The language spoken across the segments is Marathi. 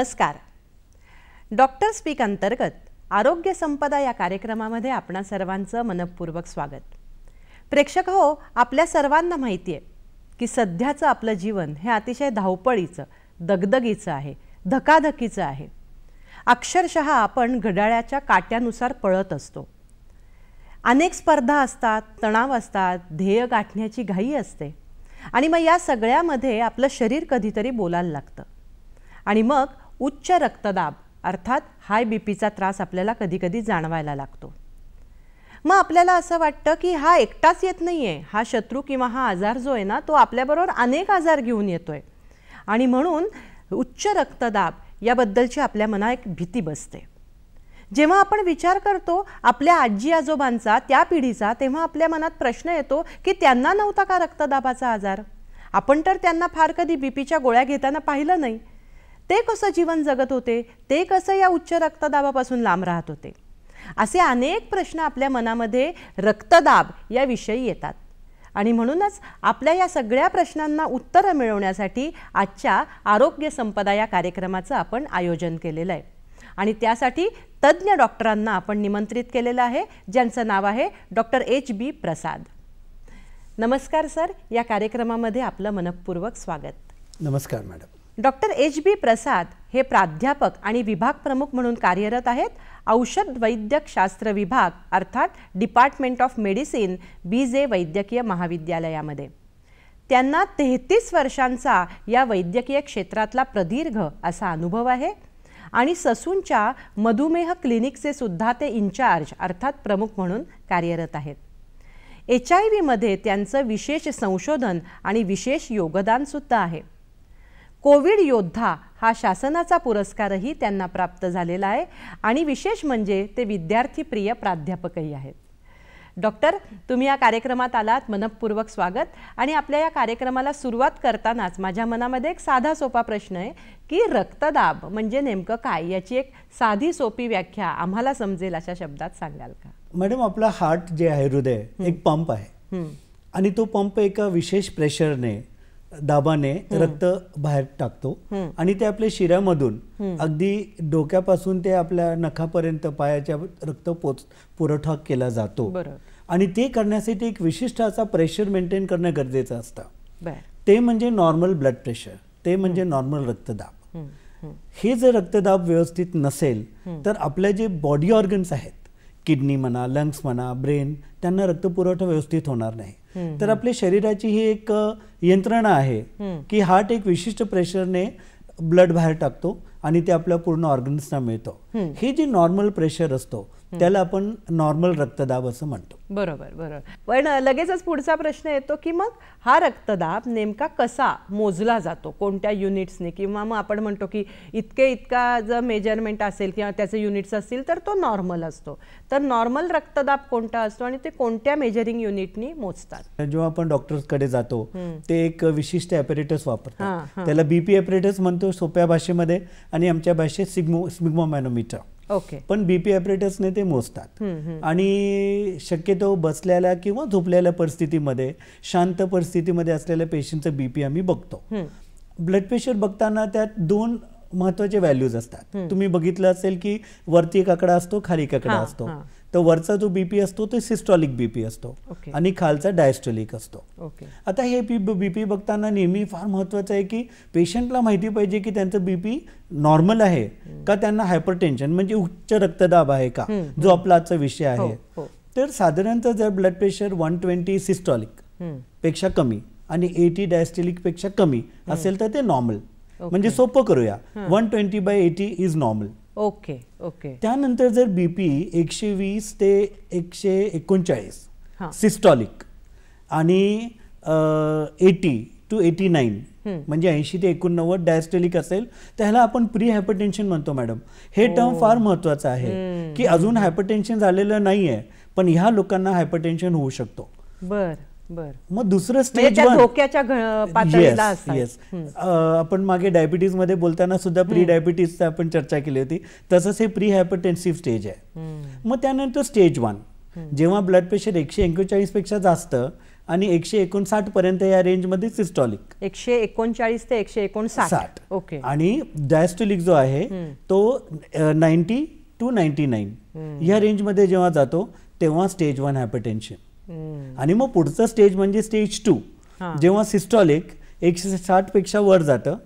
नमस्कार. डॉक्टर स्पीक अंतर्गत आरोग्य संपदा या कार्यक्रमामध्ये आपणा सर्वांचं मनपूर्वक स्वागत. प्रेक्षक हो, आपल्या सर्वांना माहिती आहे की सध्याचं आपलं जीवन हे अतिशय धावपळीचं, दगदगीचं आहे, धकाधकीचं आहे. अक्षरशः आपण घड्याळाच्या काट्यानुसार पळत असतो. अनेक स्पर्धा असतात, तणाव असतात, ध्येय गाठण्याची घाई असते आणि मग या सगळ्यामध्ये आपलं शरीर कधीतरी बोलायला लागतं आणि मग उच्च रक्तदाब अर्थात हाय बीपीचा त्रास आपल्याला कधीकधी जाणवायला लागतो. मग आपल्याला असं वाटतं की हा एकटाच येत नाहीये, हा शत्रू किंवा हा आजार जो आहे ना तो आपल्याबरोबर अनेक आजार घेऊन येतोय आणि म्हणून उच्च रक्तदाब याबद्दलची आपल्या मनात एक भीती बसते. जेव्हा आपण विचार करतो आपल्या आजी आजोबांचा, त्या पिढीचा, तेव्हा आपल्या मनात प्रश्न येतो की त्यांना नव्हता का रक्तदाबाचा आजार? आपण तर त्यांना फार कधी बीपीच्या गोळ्या घेताना पाहिलं नाही. ते कसं जीवन जगत होते? ते कसं या उच्च रक्तदाबापासून लांब राहत होते? असे अनेक प्रश्न आपल्या मनामध्ये रक्तदाब याविषयी येतात आणि म्हणूनच आपल्या या सगळ्या प्रश्नांना उत्तरं मिळवण्यासाठी आजच्या आरोग्य संपदा या कार्यक्रमाचं आपण आयोजन केलेलं आहे आणि त्यासाठी तज्ज्ञ डॉक्टरांना आपण निमंत्रित केलेलं आहे, ज्यांचं नाव आहे डॉक्टर H.B. प्रसाद. नमस्कार सर, या कार्यक्रमामध्ये आपलं मनपूर्वक स्वागत. नमस्कार मॅडम. Doctor H.B. प्रसाद हे प्राध्यापक आणि विभाग प्रमुख म्हणून कार्यरत आहेत औषध वैद्यक शास्त्र विभाग अर्थात डिपार्टमेंट ऑफ मेडिसिन, BJ वैद्यकीय महाविद्यालयामध्ये. त्यांना 33 वर्षांचा या वैद्यकीय क्षेत्रातला प्रदीर्घ असा अनुभव आहे आणि ससूनच्या मधुमेह क्लिनिकचे सुद्धा ते इन्चार्ज अर्थात प्रमुख म्हणून कार्यरत आहेत. HIV मध्ये त्यांचं विशेष संशोधन आणि विशेष योगदान सुद्धा आहे. कोविड योद्धा हा शासनाचा पुरस्कारही त्यांना प्राप्त झालेला आहे आणि विशेष म्हणजे ते विद्यार्थी प्रिय प्राध्यापकही आहेत. डॉक्टर, तुम्ही या कार्यक्रमात आलात, मनपूर्वक स्वागत. आणि आपल्या या कार्यक्रमाला सुरुवात करतानाच माझ्या मनामध्ये एक साधा सोपा प्रश्न आहे की रक्तदाब म्हणजे नेमकं काय, याची एक साधी सोपी व्याख्या आम्हाला समजेल अशा शब्दात सांगाल का? मॅडम, आपला हार्ट जे आहे, हृदय एक पंप आहे आणि तो पंप एका विशेष प्रेशरने, दाबाने रक्त बाहेर टाकतो आणि ते आपल्या शिरामधून अगदी डोक्यापासून ते आपल्या नखापर्यंत पायाच्या रक्त पुरवठा केला जातो आणि ते करण्यासाठी एक विशिष्ट असा प्रेशर मेंटेन करणं गरजेचं असतं. ते म्हणजे नॉर्मल ब्लड प्रेशर, ते म्हणजे नॉर्मल रक्तदाब. हे जर रक्तदाब व्यवस्थित नसेल तर आपल्या जे बॉडी ऑर्गन्स आहेत, किडनी म्हणा, लंग्स म्हणा, ब्रेन, त्यांना रक्तपुरवठा व्यवस्थित होणार नाही. तर आपल्या शरीराची ही एक यंत्रणा आहे की हार्ट एक विशिष्ट प्रेशरने ब्लड बाहेर टाकतो आणि ते आपल्या पूर्ण ऑर्गन्सना मिळतो. हे जे नॉर्मल प्रेशर असतो त्याला आपण नॉर्मल रक्तदाब असं म्हणतो. बरोबर बरोबर. पण लगेचच पुढचा प्रश्न येतो की मग हा रक्तदाब नेमका कसा मोजला जातो, कोणत्या युनिट्सने? किंवा मग आपण म्हणतो की इतका जर मेजरमेंट असेल किंवा त्याचे युनिट्स असतील तर तो नॉर्मल असतो. तर नॉर्मल रक्तदाब कोणता असतो आणि ते कोणत्या मेजरिंग युनिटनी मोजतात? जेव्हा आपण डॉक्टर्सकडे जातो ते एक विशिष्ट ॲपरेटस वापरतात. त्याला बीपी ॲपरेटस म्हणतो सोप्या भाषेमध्ये आणि आमच्या भाषेत स्फिग्मोमॅनोमीटर. पण बीपी ॲपरेटसने ते मोजतात आणि शक्यतो बसलेल्या किंवा झोपलेल्या परिस्थितीमध्ये, शांत परिस्थितीमध्ये असलेल्या पेशंटचं बीपी आम्ही बघतो. ब्लड प्रेशर बघताना त्यात दोन महत्त्वाचे व्हॅल्यूज असतात. तुम्ही बघितलं असेल की वरती एक आकडा असतो, खाली एक आकडा असतो. तर वरचा जो बीपी असतो तो सिस्टॉलिक बीपी असतो आणि खालचा डायस्टोलिक असतो. आता हे बीपी बघताना नेहमी फार महत्त्वाचं आहे की पेशंटला माहिती पाहिजे की त्यांचं बीपी नॉर्मल आहे का, त्यांना हायपरटेन्शन म्हणजे उच्च रक्तदाब आहे का, जो आपला आजचा विषय आहे. तर साधारणतः जर ब्लड प्रेशर 120 सिस्टॉलिक पेक्षा कमी आणि 80 डायस्टोलिक पेक्षा कमी असेल तर ते नॉर्मल. म्हणजे सोपं करूया, 120/80 इज नॉर्मल. Okay okay. त्यानंतर जर बीपी 120 ते 139 सिस्टॉलिक आणि 80 to 89 म्हणजे 80 ते 89 डायस्टोलिक असेल त्याला आपण प्री हायपरटेन्शन म्हणतो. मॅडम, हे टर्म फार महत्वाचं आहे की अजून हायपरटेन्शन झालेलं नाहीये पण ह्या लोकांना हायपरटेन्शन होऊ शकतो. बर बर. मग दुसरं स्टेज धोक्याच्या पातळीला असतं. येस. आपण मागे डायबिटीज मध्ये बोलताना सुद्धा प्री डायबिटीजचा आपण चर्चा केली होती, तसंच हे प्री हायपरटेन्सिव्ह स्टेज आहे. मग त्यानंतर स्टेज 1 जेव्हा ब्लड प्रेशर 141 पेक्षा जास्त आणि 159 पर्यंत या रेंजमध्ये सिस्टॉलिक. 139 ते 159. ओके. आणि डायस्टोलिक जो आहे तो 90 to 99 या रेंजमध्ये जेव्हा जातो तेव्हा स्टेज 1 हायपरटेन्शन. आणि मग पुढचं स्टेज म्हणजे स्टेज 2, जेव्हा सिस्टॉलिक 160 पेक्षा वर जातं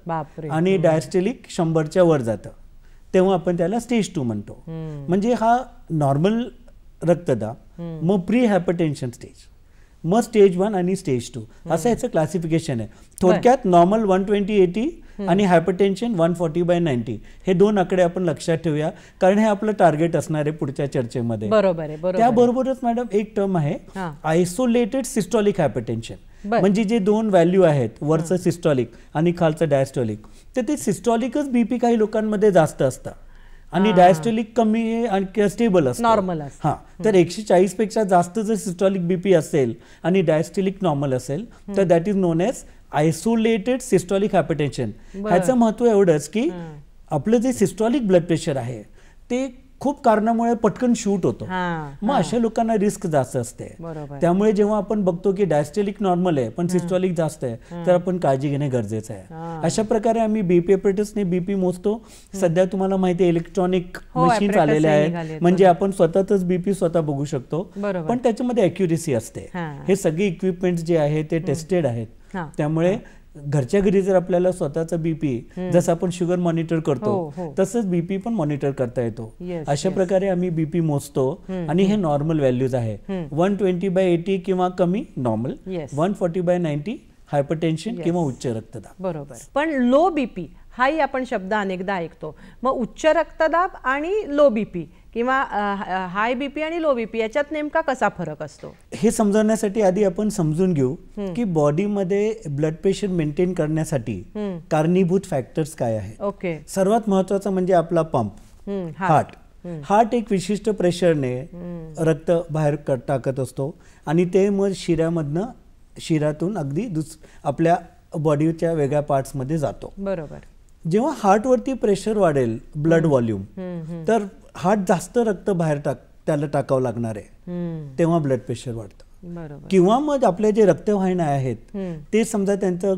आणि डायस्टोलिक 100च्या वर जातं, तेव्हा आपण त्याला स्टेज 2 म्हणतो. म्हणजे हा नॉर्मल रक्तदाब, मग प्री हायपरटेन्शन स्टेज, मग स्टेज 1 आणि स्टेज 2 असं याचं क्लासिफिकेशन आहे. थोडक्यात नॉर्मल 120/80 आणि हायपरटेन्शन 140/90 हे 2 आकडे आपण लक्षात ठेवूया, कारण हे आपलं टार्गेट असणार आहे पुढच्या चर्चेमध्ये. बरोबर आहे. त्याबरोबरच मॅडम एक टर्म आहे आयसोलेटेड सिस्टॉलिक हायपरटेन्शन. म्हणजे जे 2 व्हॅल्यू आहेत, वरचं सिस्टॉलिक आणि खालचं डायस्टॉलिक, तर ते सिस्टॉलिकच बीपी काही लोकांमध्ये जास्त असतं आणि डायस्टोलिक कमी आणि स्टेबल असतं, नॉर्मल. हा, तर 140 पेक्षा जास्त जर सिस्टॉलिक बीपी असेल आणि डायस्टोलिक नॉर्मल असेल तर that is known as isolated systolic hypertension. ह्याचं महत्व एवढंच की आपलं जे सिस्टॉलिक ब्लड प्रेशर आहे ते खूप कारणामुळे पटकन शूट होतो, मग अशा लोकांना रिस्क जास्त असते. त्यामुळे जेव्हा आपण बघतो की डायस्टोलिक नॉर्मल आहे पण सिस्टॉलिक जास्त आहे तर आपण काळजी घेणे गरजेचं आहे. अशा प्रकारे आम्ही बीपी ॲपरेटसने बीपी मोजतो. सध्या तुम्हाला माहिती आहे इलेक्ट्रॉनिक मशीन्स आलेले आहेत, म्हणजे आपण स्वतःच बीपी स्वतः बघू शकतो, पण त्याच्यामध्ये ॲक्युरेसी असते. हे सगळे इक्विपमेंट्स जे आहेत ते टेस्टेड आहेत. त्यामुळे घरच्या घरी जर आपल्याला स्वतःचा बीपी, जसं आपण शुगर मॉनिटर करतो तसंच बीपी पण मॉनिटर करता येतो. अशा प्रकारे आम्ही बीपी मोजतो आणि हे नॉर्मल व्हॅल्यूज आहे. 120/80 किंवा कमी नॉर्मल, 140/90 हायपरटेन्शन किंवा उच्च रक्तदाब. बरोबर. पण लो बीपी हाही आपण शब्द अनेकदा ऐकतो, मग उच्च रक्तदाब आणि लो बीपी किंवा हाय बीपी आणि लो बीपी याच्यात नेमका कसा फरक असतो हे समजण्यासाठी आधी आपण समजून घेऊ की बॉडीमध्ये ब्लड प्रेशर मेंटेन करण्यासाठी कारणीभूत फॅक्टर्स काय आहेत. ओके. सर्वात महत्वाचा म्हणजे आपला पंप, हार्ट एक विशिष्ट प्रेशरने रक्त बाहेर टाकत असतो आणि ते मग शिरातून अगदी आपल्या बॉडीच्या वेगळ्या पार्ट्समध्ये जातो. बरोबर. जेव्हा हार्टवरती प्रेशर वाढेल, ब्लड व्हॉल्यूम, तर हार्ट जास्त रक्त बाहेर त्याला टाकावं लागणार आहे, तेव्हा ब्लड प्रेशर वाढतं. किंवा मग आपले जे रक्तवाहिन्या आहेत ते समजा त्यांचं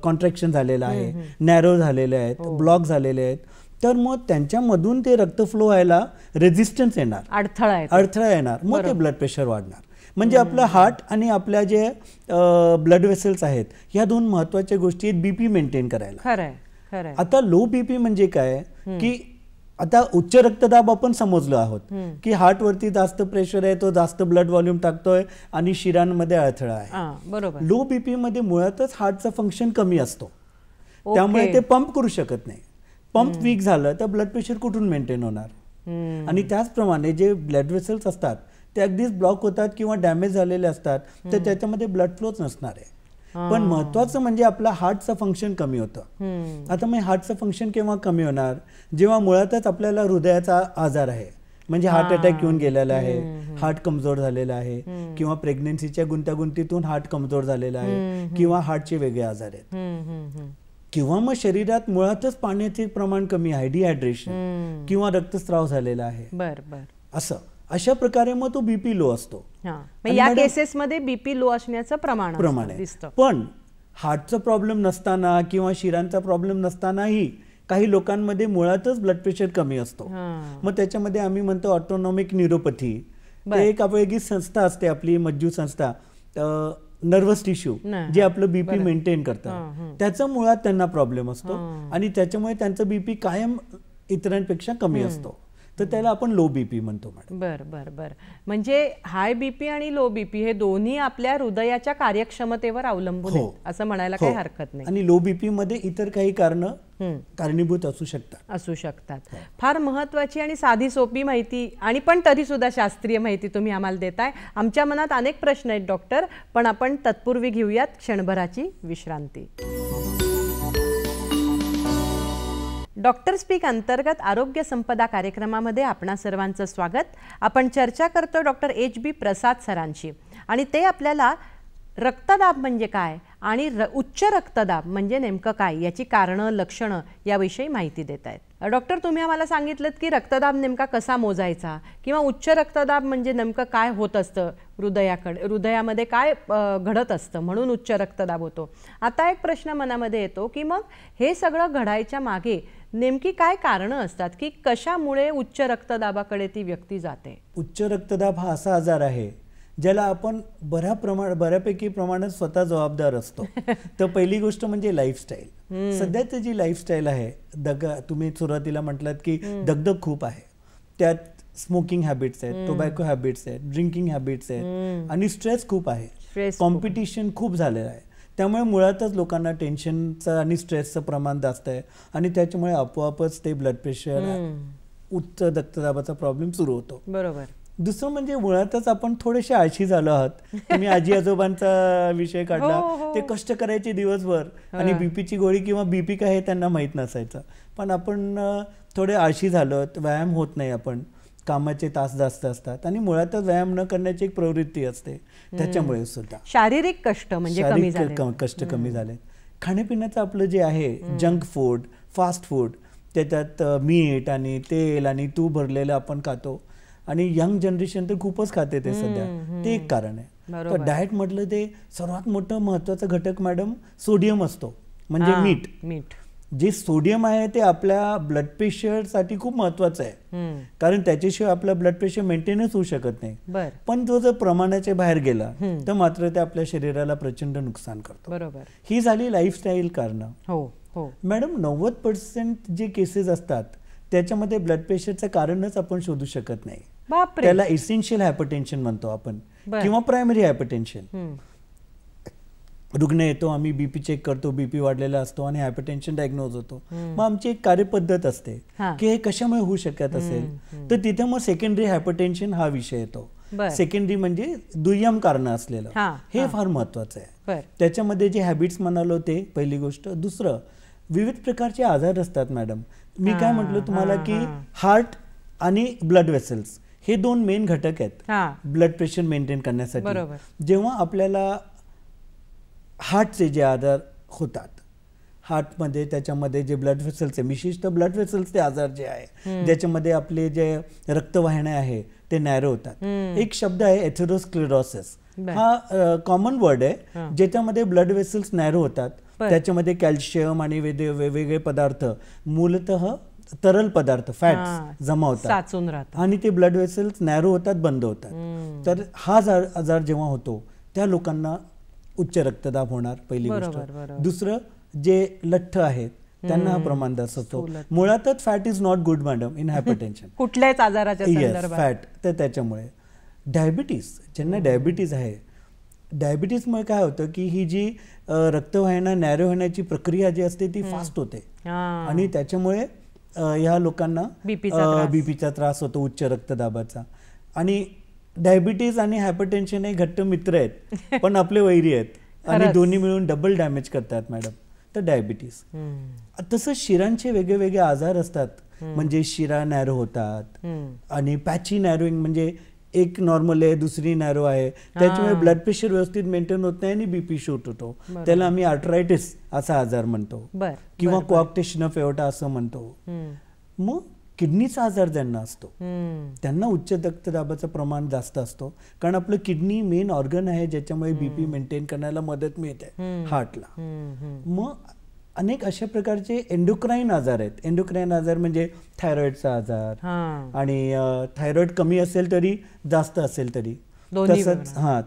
कॉन्ट्रॅक्शन झालेलं आहे, नॅरो झालेले आहेत, ब्लॉक झालेले आहेत, तर मग त्यांच्यामधून ते रक्त फ्लो व्हायला रेझिस्टन्स येणार, अडथळा येणार, मग ते ब्लड प्रेशर वाढणार. म्हणजे आपलं हार्ट आणि आपल्या जे ब्लड वेसल्स आहेत ह्या 2 महत्वाच्या गोष्टी आहेत बीपी मेंटेन करायला. आता लो बीपी म्हणजे काय की आता उच्च रक्तदाब आपण समजलो आहोत की हार्टवरती जास्त प्रेशर आहे, तो जास्त ब्लड व्हॉल्यूम टाकतोय आणि शिरांमध्ये अडथळा आहे. बरोबर. लो बीपी मध्ये मुळातच हार्टचं फंक्शन कमी असतो, त्यामुळे ते पंप करू शकत नाही. पंप वीक झालं तर ब्लड प्रेशर कुठून मेंटेन होणार. आणि त्याचप्रमाणे जे ब्लड वेसल्स असतात ते अगदीच ब्लॉक होतात किंवा डॅमेज झालेले असतात तर त्याच्यामध्ये ब्लड फ्लोच नसणार आहे. पण महत्वाचं म्हणजे आपला हार्टचं फंक्शन कमी होतं. आता मग हार्टचं फंक्शन केव्हा कमी होणार, जेव्हा मुळातच आपल्याला हृदयाचा आजार आहे, म्हणजे हार्ट अटॅक येऊन गेलेला आहे, हार्ट कमजोर झालेला आहे, किंवा प्रेग्नन्सीच्या गुंतागुंतीतून हार्ट कमजोर झालेला आहे, किंवा हार्टचे वेगळे आजार आहेत, किंवा मग शरीरात मुळातच पाण्याचे प्रमाण कमी आहे, डिहायड्रेशन, किंवा रक्तस्राव झालेला आहे. असं अशा प्रकारे मग तो बीपी लो असतो. या केसेस मध्ये बीपी लो असण्याचं प्रमाण दिसतं. पण हार्टचा प्रॉब्लेम नसताना किंवा शिरांचा प्रॉब्लेम नसतानाही काही लोकांमध्ये मुळातच ब्लड प्रेशर कमी असतो. मग त्याच्यामध्ये आम्ही म्हणतो ऑटोनॉमिक न्यूरोपॅथी, एक वेगळी संस्था असते आपली मज्जू संस्था, नर्वस टिश्यू जे आपलं बीपी मेंटेन करतात, त्याचा मुळात त्यांना प्रॉब्लेम असतो आणि त्याच्यामुळे त्यांचं बीपी कायम इतरांपेक्षा कमी असतो, तर त्याला आपण लो बीपी म्हणतो मॅडम. बर. म्हणजे हाय बीपी आणि लो बीपी हे दोन्ही आपल्या हृदयाच्या कार्यक्षमतेवर अवलंबून आहेत असं म्हणायला काही हरकत नाही. आणि लो बीपी मध्ये इतर काही कारणीभूत असू शकतात. फार महत्वाची आणि साधी सोपी माहिती आणि पण तरी सुद्धा शास्त्रीय माहिती तुम्ही आम्हाला देताय. आमच्या मनात अनेक प्रश्न आहेत डॉक्टर, पण आपण तत्पूर्वी घेऊयात क्षणभराची विश्रांती. डॉक्टर स्पीक अंतर्गत आरोग्य संपदा कार्यक्रमामध्ये आपणा सर्वांचं स्वागत. आपण चर्चा करतो डॉक्टर HB प्रसाद सरांशी आणि ते आपल्याला रक्तदाब म्हणजे काय आणि उच्च रक्तदाब म्हणजे नेमकं काय याची कारणं लक्षणं याविषयी माहिती देत आहेत डॉक्टर. तुम्ही आम्हाला सांगितलं की रक्तदाब नेमका कसा मोजायचा किंवा उच्च रक्तदाब म्हणजे नेमकं काय होत असतं, हृदयामध्ये काय घडत असतं म्हणून उच्च रक्तदाब होतो. आता एक प्रश्न मनामध्ये येतो की मग हे सगळं घडायच्या मागे नेमकी काय कारणं असतात की कशामुळे उच्च रक्तदाबाकडे ती व्यक्ती जाते. उच्च रक्तदाब हा असा आजार आहे ज्याला आपण बऱ्यापैकी प्रमाणात स्वतः जबाबदार असतो. तर पहिली गोष्ट म्हणजे लाईफस्टाईल. सध्याची जी लाईफस्टाईल आहे, तुम्ही सुरुवातीला म्हटलात की दगदग खूप आहे, त्यात स्मोकिंग हॅबिट्स आहेत, टोबॅको हॅबिट्स आहेत, ड्रिंकिंग हॅबिट्स आहेत आणि स्ट्रेस खूप आहे, कॉम्पिटिशन खूप झालेलं आहे. त्यामुळे मुळातच लोकांना टेन्शनचं आणि स्ट्रेसचं प्रमाण जास्त आहे आणि त्याच्यामुळे आपोआपच ते ब्लड प्रेशर, उच्च रक्तदाबाचा प्रॉब्लेम सुरू होतो. बरोबर. दुसरं म्हणजे मुळातच आपण थोडेसे आळशी झालो आहात. तुम्ही आजी आजोबांचा विषय काढला, ते कष्ट करायचे दिवसभर आणि बीपीची गोळी किंवा बीपी काय हे त्यांना माहीत नसायचं. पण आपण थोडे आळशी झालो, व्यायाम होत नाही, आपण कामाचे तास जास्त असतात आणि मुळातच व्यायाम न करण्याची एक प्रवृत्ती असते. त्याच्यामुळे सुद्धा शारीरिक कष्ट म्हणजे कष्ट कमी झाले. खाण्यापिण्याचं आपलं जे आहे जंक फूड, फास्ट फूड, त्याच्यात मीठ आणि तेल आणि तूप भरलेलं आपण खातो आणि यंग जनरेशन तर खूपच खाते ते सध्या. ते एक कारण आहे. तर डाएट म्हटलं ते सर्वात मोठं महत्वाचा घटक मॅडम सोडियम असतो, म्हणजे मीठ. जे सोडियम आहे ते आपल्या ब्लड प्रेशरसाठी खूप महत्वाचं आहे, कारण त्याच्याशिवाय आपलं ब्लड प्रेशर मेंटेनच होऊ शकत नाही. पण तो जर प्रमाणाच्या बाहेर गेला तर मात्र ते आपल्या शरीराला प्रचंड नुकसान करतो. बरोबर. ही झाली लाईफस्टाईल कारणं. मॅडम 90% जे केसेस असतात त्याच्यामध्ये ब्लड प्रेशरचं कारणच आपण शोधू शकत नाही. त्याला एसेन्शियल हायपरटेन्शन म्हणतो आपण किंवा प्रायमरी हायपरटेन्शन. रुग्ण येतो, आम्ही बीपी चेक करतो, बीपी वाढलेला असतो आणि हायपरटेन्शन डायग्नोज होतो. मग आमची एक कार्यपद्धत असते की हे कशामुळे होऊ शकत असेल, तर तिथे मग सेकंडरी हायपरटेन्शन हा विषय येतो. सेकंडरी म्हणजे दुय्यम कारण असलेलं, हे फार महत्वाचं आहे. त्याच्यामध्ये जे हॅबिट्स म्हणालो ते पहिली गोष्ट. दुसरं, विविध प्रकारचे आजार असतात मॅडम. मी काय म्हटलं तुम्हाला की हार्ट आणि ब्लड वेसल्स हे दोन मेन घटक आहेत ब्लड प्रेशर मेंटेन करण्यासाठी. जेव्हा आपल्याला हार्टचे जे आजार होतात, हार्टमध्ये त्याच्यामध्ये जे ब्लड वेसल्स आहे, विशिष्ट ब्लड वेसल्सचे आजार जे आहे ज्याच्यामध्ये आपले जे रक्तवाहिन्या आहे ते नॅरो होतात. एक शब्द आहे एथेरोस्क्लेरोसिस, हा कॉमन वर्ड आहे ज्याच्यामध्ये ब्लड वेसल्स नॅरो होतात. त्याच्यामध्ये कॅल्शियम आणि वेगवेगळे पदार्थ, मूलतः तरल पदार्थ, फॅट्स जमा होतात आणि ते ब्लड वेसल्स नॅरो होतात, बंद होतात. तर हा आजार जेव्हा होतो त्या लोकांना उच्च रक्तदाब होणार, पहिली गोष्ट. दुसरं, जे लठ्ठ आहेत त्यांना हा प्रमाण जास्त असतो. मुळातच fat is not good madam in hypertension, कुठल्याच आजाराच्या संदर्भात फॅट. तर त्याच्यामुळे डायबिटीज, ज्यांना डायबिटीज आहे, डायबिटीजमुळे काय होतं की ही जी रक्तवाहिन्या नॅरो होण्याची प्रक्रिया जी असते ती फास्ट होते आणि त्याच्यामुळे ह्या लोकांना बीपीचा त्रास होतो, उच्च रक्तदाबाचा. आणि डायबिटीज आणि हायपरटेन्शन हे घट्ट मित्र आहेत पण आपले वैरी आहेत आणि दोन्ही मिळून डबल डॅमेज करतात मॅडम. तर डायबिटीज. तसंच शिरांचे वेगळे वेगळे आजार असतात, म्हणजे शिरा नॅरो होतात आणि पॅची नॅरोइंग, म्हणजे एक नॉर्मल आहे दुसरी नॅरो आहे, त्याच्यामुळे ब्लड प्रेशर व्यवस्थित मेंटेन होत नाही आणि बीपी शूट होतो. त्याला आम्ही आर्थरायटिस असा आजार म्हणतो किंवा कोऑक्टेशन ऑफ एओर्टा असं म्हणतो. मग किडनीचा आजार ज्यांना असतो त्यांना उच्च रक्तदाबाचं प्रमाण जास्त असतो, कारण आपलं किडनी मेन ऑर्गन आहे ज्याच्यामुळे बीपी मेंटेन करण्याला मदत मिळते हार्टला. मग अनेक अशा प्रकारचे एंडोक्राईन आजार आहेत. एंडोक्राईन आजार म्हणजे थायरॉइडचा आजार, आणि थायरॉइड कमी असेल तरी जास्त असेल तरी,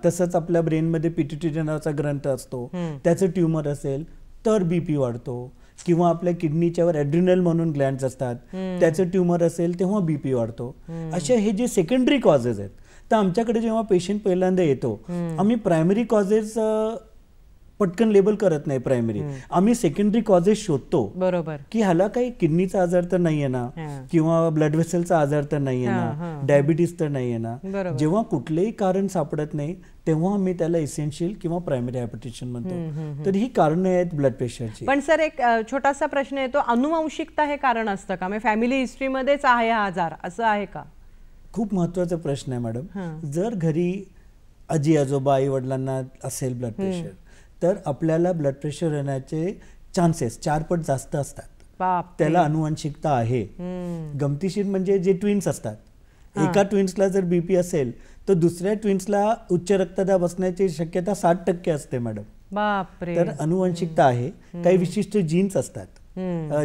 तसंच आपल्या ब्रेनमध्ये पिट्युटरी नावाचा ग्रंथ असतो, त्याचं ट्युमर असेल तर बीपी वाढतो. किंवा आपल्या किडनीच्यावर ॲड्रिनल म्हणून ग्लँड्स असतात, त्याचं ट्युमर असेल तेव्हा बीपी वाढतो. असे हे जे सेकंडरी कॉजेस आहेत, तर आमच्याकडे जेव्हा पेशंट पहिल्यांदा येतो आम्ही प्रायमरी कॉजेस पटकन लेबल करत नाही. प्रायमरी आम्ही सेकंडरी कॉजेस शोधतो, बरोबर, की ह्याला काही किडनीचा आजार तर नाहीये ना, किंवा ब्लड वेसलचा आजार तर नाहीये ना, डायबिटीज तर नाहीये ना. जेव्हा कुठलेही कारण सापडत नाही तेव्हा आम्ही त्याला एसेन्शियल किंवा प्रायमरी हायपरटेन्शन म्हणतो. तर ही कारणं आहेत ब्लड प्रेशरची. पण सर एक छोटासा प्रश्न येतो, अनुवंशिकता हे कारण असतं का, म्हणजे फॅमिली हिस्ट्रीमध्येच आहे हा आजार असं आहे का? खूप महत्वाचा प्रश्न आहे मॅडम. जर घरी आजी आजोबा आई वडिलांना असेल ब्लड प्रेशर, तर आपल्याला ब्लड प्रेशर येण्याचे चान्सेस 4 पट जास्त असतात. त्याला अनुवंशिकता आहे. गमतीशीर म्हणजे जे ट्विन्स असतात, एका ट्विन्सला जर बीपी असेल तर दुसऱ्या ट्विन्सला उच्च रक्तदाब असण्याची शक्यता 60% असते मॅडम. बापरे. तर अनुवंशिकता आहे. काही विशिष्ट जीन्स असतात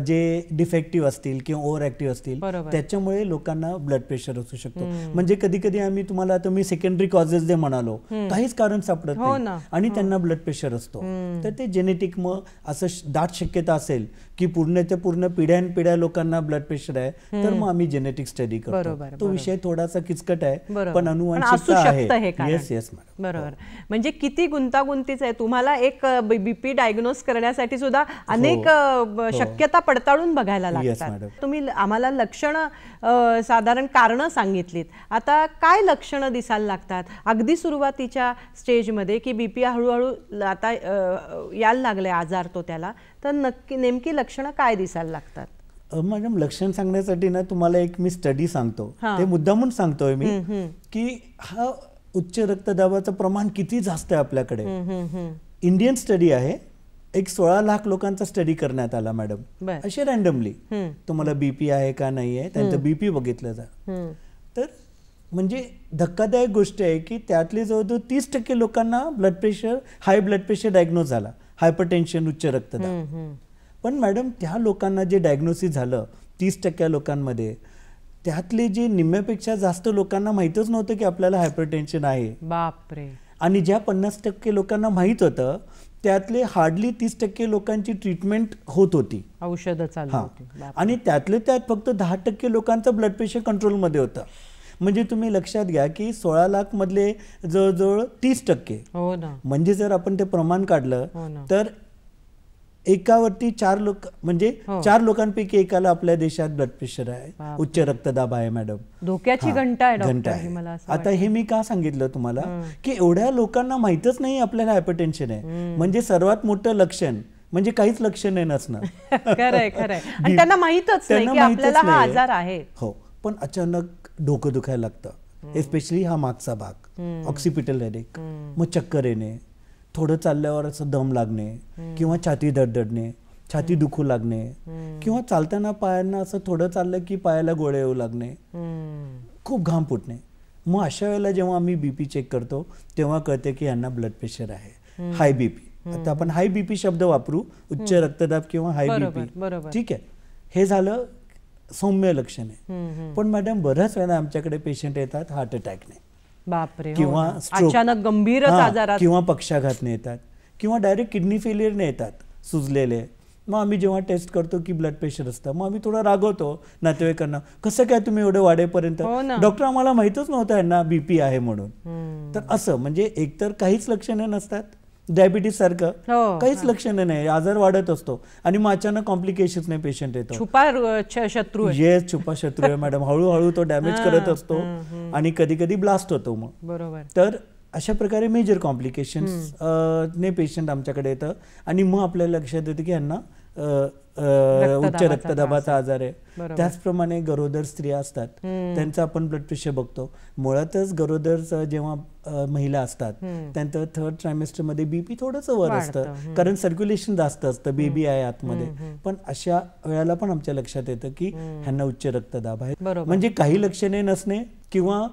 जे डिफेक्टिव्ह असतील किंवा ओव्हर ऍक्टिव्ह असतील, त्याच्यामुळे लोकांना ब्लड प्रेशर असू शकतो. म्हणजे कधी कधी आम्ही तुम्हाला आता मी सेकंडरी कॉजेस जे म्हणालो, काहीच कारण सापडत नाही आणि त्यांना ब्लड प्रेशर असतो, तर ते जेनेटिक मग असं दाट शक्यता असेल की पूर्णच्या पूर्ण पिढ्यानपिढ्या लोकांना ब्लड प्रेशर आहे, तर मग आम्ही जेनेटिक स्टडी करतो. तो विषय थोडासा किचकट आहे, पण अनुवंशिकता आहे. येस येस मॅडम, बरोबर. म्हणजे किती गुंतागुंतीच आहे. तुम्हाला एक बीपी डायग्नोज करण्यासाठी सुद्धा अनेक शक्यता पडताळून बघायला लागतात. तुम्ही आम्हाला लक्षणं साधारण कारणं सांगितलीत. आता काय लक्षणं दिसायला लागतात अगदी सुरुवातीच्या स्टेजमध्ये की बीपी हळूहळू आता यायला लागले आजार तो त्याला, तर नेमकी लक्षणं काय दिसायला लागतात? मॅडम लक्षण सांगण्यासाठी ना तुम्हाला एक मी स्टडी सांगतो, ते मुद्दामून सांगतोय मी, की हा उच्च रक्तदाबाचं प्रमाण किती जास्त आहे आपल्याकडे. इंडियन स्टडी आहे, एक 16 लाख लोकांचा स्टडी करण्यात आला मॅडम, असे रँडमली तुम्हाला बीपी आहे का नाही आहे त्यांचं बीपी बघितलं जा. तर म्हणजे धक्कादायक गोष्ट आहे की त्यातले जवळजवळ 30% लोकांना blood pressure, high blood pressure diagnose झाला, हायपरटेन्शन उच्च रक्तदाब. पण मॅडम त्या लोकांना जे डायग्नोसिस झालं 30% लोकांमध्ये, त्यातले जे निम्म्यापेक्षा जास्त लोकांना माहीतच नव्हतं की आपल्याला हायपरटेन्शन आहे. बापरे. आणि ज्या 50% लोकांना माहीत होतं त्यातले हार्डली 30% लोकांची ट्रीटमेंट होत होती, औषधं चालू होती, आणि त्यातले त्यात फक्त 10% लोकांचं ब्लड प्रेशर कंट्रोलमध्ये होतं. म्हणजे तुम्ही लक्षात घ्या की 16 लाख मधले जवळजवळ 30%. हो ना. म्हणजे जर आपण ते प्रमाण काढलं तर एकावरती 4 लोक, म्हणजे 4 लोकांपैकी एकाला आपल्या देशात ब्लड प्रेशर आहे, उच्च रक्तदाब आहे मॅडम. धोक्याची घंटा आहे डॉक्टर. आता हे मी का सांगितलं तुम्हाला की एवढ्या लोकांना माहितच नाही आपल्याला हायपरटेन्शन आहे, म्हणजे सर्वात मोठं लक्षण म्हणजे काहीच लक्षण आहे नसणं. खरंय खरंय. आणि त्यांना माहितच नाही की आपल्याला हा आजार आहे. हो, पण अचानक डोकं दुखायला लागतं, एस्पेशली हा मागचा भाग, ऑक्सिपिटल हेडेक, मग चक्कर येणे, थोडं चालल्यावर असं दम लागणे किंवा छाती धडधडणे, छाती दुखू लागणे, किंवा चालताना पायांना असं थोडं चाललं की पायाला गोळे येऊ लागणे, खूप घाम फुटणे. मग अशा वेळेला जेव्हा आम्ही बीपी चेक करतो तेव्हा कळते की यांना ब्लड प्रेशर आहे, हाय बीपी. आता आपण हाय बीपी शब्द वापरू, उच्च रक्तदाब किंवा हाय बीपी, ठीक आहे. हे झालं सौम्य लक्षण आहे. पण मॅडम बऱ्याच वेळा आमच्याकडे पेशंट येतात हार्ट अटॅकने, बापरे, किंवा अचानक गंभीर आजारात, किंवा पक्षाघातने येतात, किंवा डायरेक्ट किडनी फेलियरने येतात सुजलेले. मग आम्ही जेव्हा टेस्ट करतो की ब्लड प्रेशर असतं, मग आम्ही थोडा रागवतो नातेवाईकांना, कसं काय तुम्ही एवढे वाढेपर्यंत, डॉक्टर आम्हाला माहितच नव्हतं यांना बीपी आहे म्हणून. तर असं म्हणजे एकतर काहीच लक्षणे नसतात, डायबिटीस सारखं काहीच लक्षणं नाही, आजार वाढत असतो आणि मग अचानक कॉम्प्लिकेशन्स नाही पेशंट येतो. छुपा शत्रू, येस, छुपा शत्रू आहे मॅडम. हळूहळू तो डॅमेज करत असतो आणि कधी कधी ब्लास्ट होतो. मग बरोबर. तर अशा प्रकारे मेजर कॉम्प्लिकेशन्स ने पेशंट आमच्याकडे येतं आणि मग आपल्याला लक्षात येतं की यांना उच्च रक्तदाबाचा आजार आहे. त्याचप्रमाणे गरोदर स्त्रिया असतात, त्यांचं आपण ब्लड प्रेशर बघतो. मुळातच गरोदर जेव्हा महिला असतात त्यांचं 3rd ट्रायमेस्टर मध्ये बीपी थोडंसं वर असतं, कारण सर्क्युलेशन जास्त असतं, बेबी आहे आतमध्ये. पण अशा वेळेला पण आमच्या लक्षात येतं की ह्यांना उच्च रक्तदाब आहे. म्हणजे काही लक्षणे नसणे, किंवा